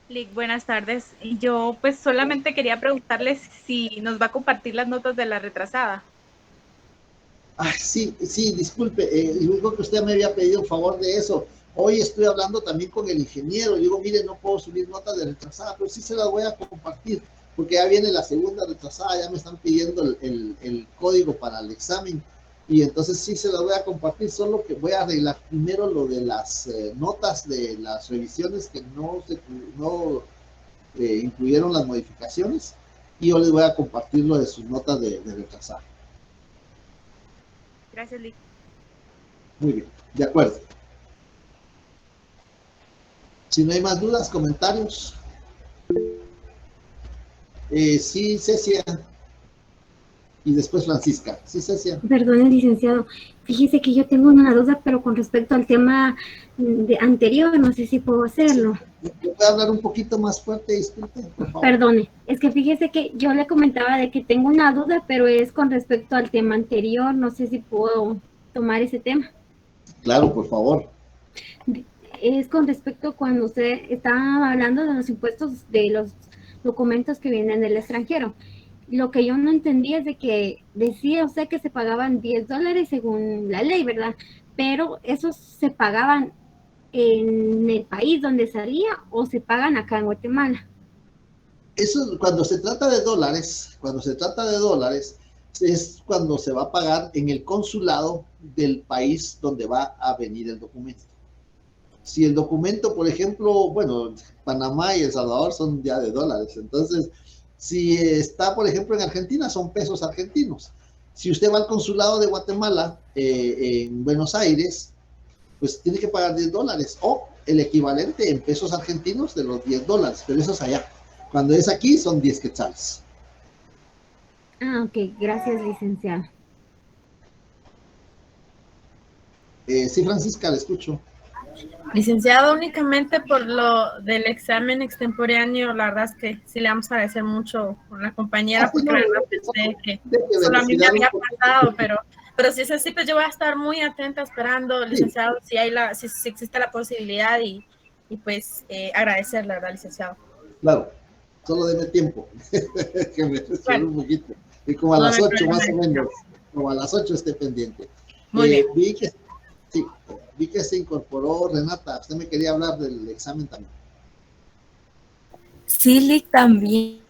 Speaker 10: Lick, buenas tardes. Yo pues solamente quería preguntarles si nos va a compartir las notas de la retrasada.
Speaker 1: Ah, sí, disculpe, yo creo que usted me había pedido un favor de eso. Hoy estoy hablando también con el ingeniero. Digo, mire, no puedo subir notas de retrasada, pero sí se las voy a compartir, porque ya viene la segunda retrasada, ya me están pidiendo el código para el examen, y entonces sí se las voy a compartir, solo que voy a arreglar primero lo de las notas de las revisiones que no incluyeron las modificaciones, y yo les voy a compartir lo de sus notas de retrasada.
Speaker 10: Gracias, Lick.
Speaker 1: Muy bien, de acuerdo. Si no hay más dudas, comentarios. Sí, Cecia. Y después Francisca. Sí, Cecia.
Speaker 11: Perdón, licenciado. Fíjese que yo tengo una duda, pero con respecto al tema anterior, no sé si puedo hacerlo.
Speaker 1: ¿Puede hablar un poquito más fuerte, disculpe, por favor?
Speaker 11: Perdone, es que fíjese que yo le comentaba de que tengo una duda, pero es con respecto al tema anterior, no sé si puedo tomar ese tema.
Speaker 1: Claro, por favor.
Speaker 11: Es con respecto cuando usted estaba hablando de los impuestos de los documentos que vienen del extranjero. Lo que yo no entendí es de que decía usted que se pagaban $10 según la ley, ¿verdad? Pero esos se pagaban en el país donde salía o se pagan acá en Guatemala.
Speaker 1: Eso, cuando se trata de dólares, es cuando se va a pagar en el consulado del país donde va a venir el documento. Si el documento, por ejemplo, bueno, Panamá y El Salvador son ya de dólares, entonces, si está, por ejemplo, en Argentina, son pesos argentinos. Si usted va al consulado de Guatemala, en Buenos Aires, pues tiene que pagar $10, o el equivalente en pesos argentinos de los $10, pero eso es allá. Cuando es aquí, son 10 quetzales.
Speaker 11: Ah, ok, gracias, licenciado.
Speaker 1: Sí, Francisca, le escucho.
Speaker 3: Licenciado, únicamente por lo del examen extemporáneo, la verdad es que sí le vamos a agradecer mucho a la compañera, porque la verdad pensé que solo a mí me había pasado, pero si es así, pues yo voy a estar muy atenta esperando, licenciado, si existe la posibilidad y pues agradecerle, ¿verdad, licenciado?
Speaker 1: Claro, solo deme tiempo, que me resuelva un poquito, y como a las 8 más o menos, como a las 8 esté pendiente.
Speaker 3: Muy bien.
Speaker 1: Vi que se incorporó Renata. Usted me quería hablar del examen también.
Speaker 12: Sí, Lick, también.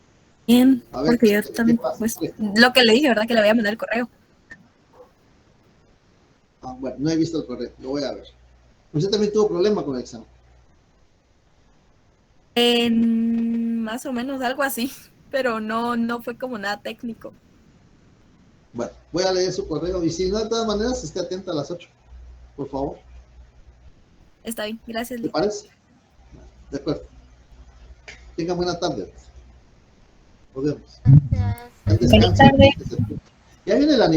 Speaker 1: A ver,
Speaker 12: porque yo también, pues, lo que le dije, ¿verdad? Que le voy a mandar el correo.
Speaker 1: Bueno, no he visto el correo, lo voy a ver. Usted también tuvo problema con el examen.
Speaker 12: Más o menos algo así, pero no fue como nada técnico.
Speaker 1: Bueno, voy a leer su correo y si no, de todas maneras, esté atenta a las 8, por favor.
Speaker 12: Está bien, gracias.
Speaker 1: ¿Te parece? De acuerdo. Tenga buena tarde. Nos vemos.
Speaker 2: Feliz tarde.
Speaker 1: Ya viene la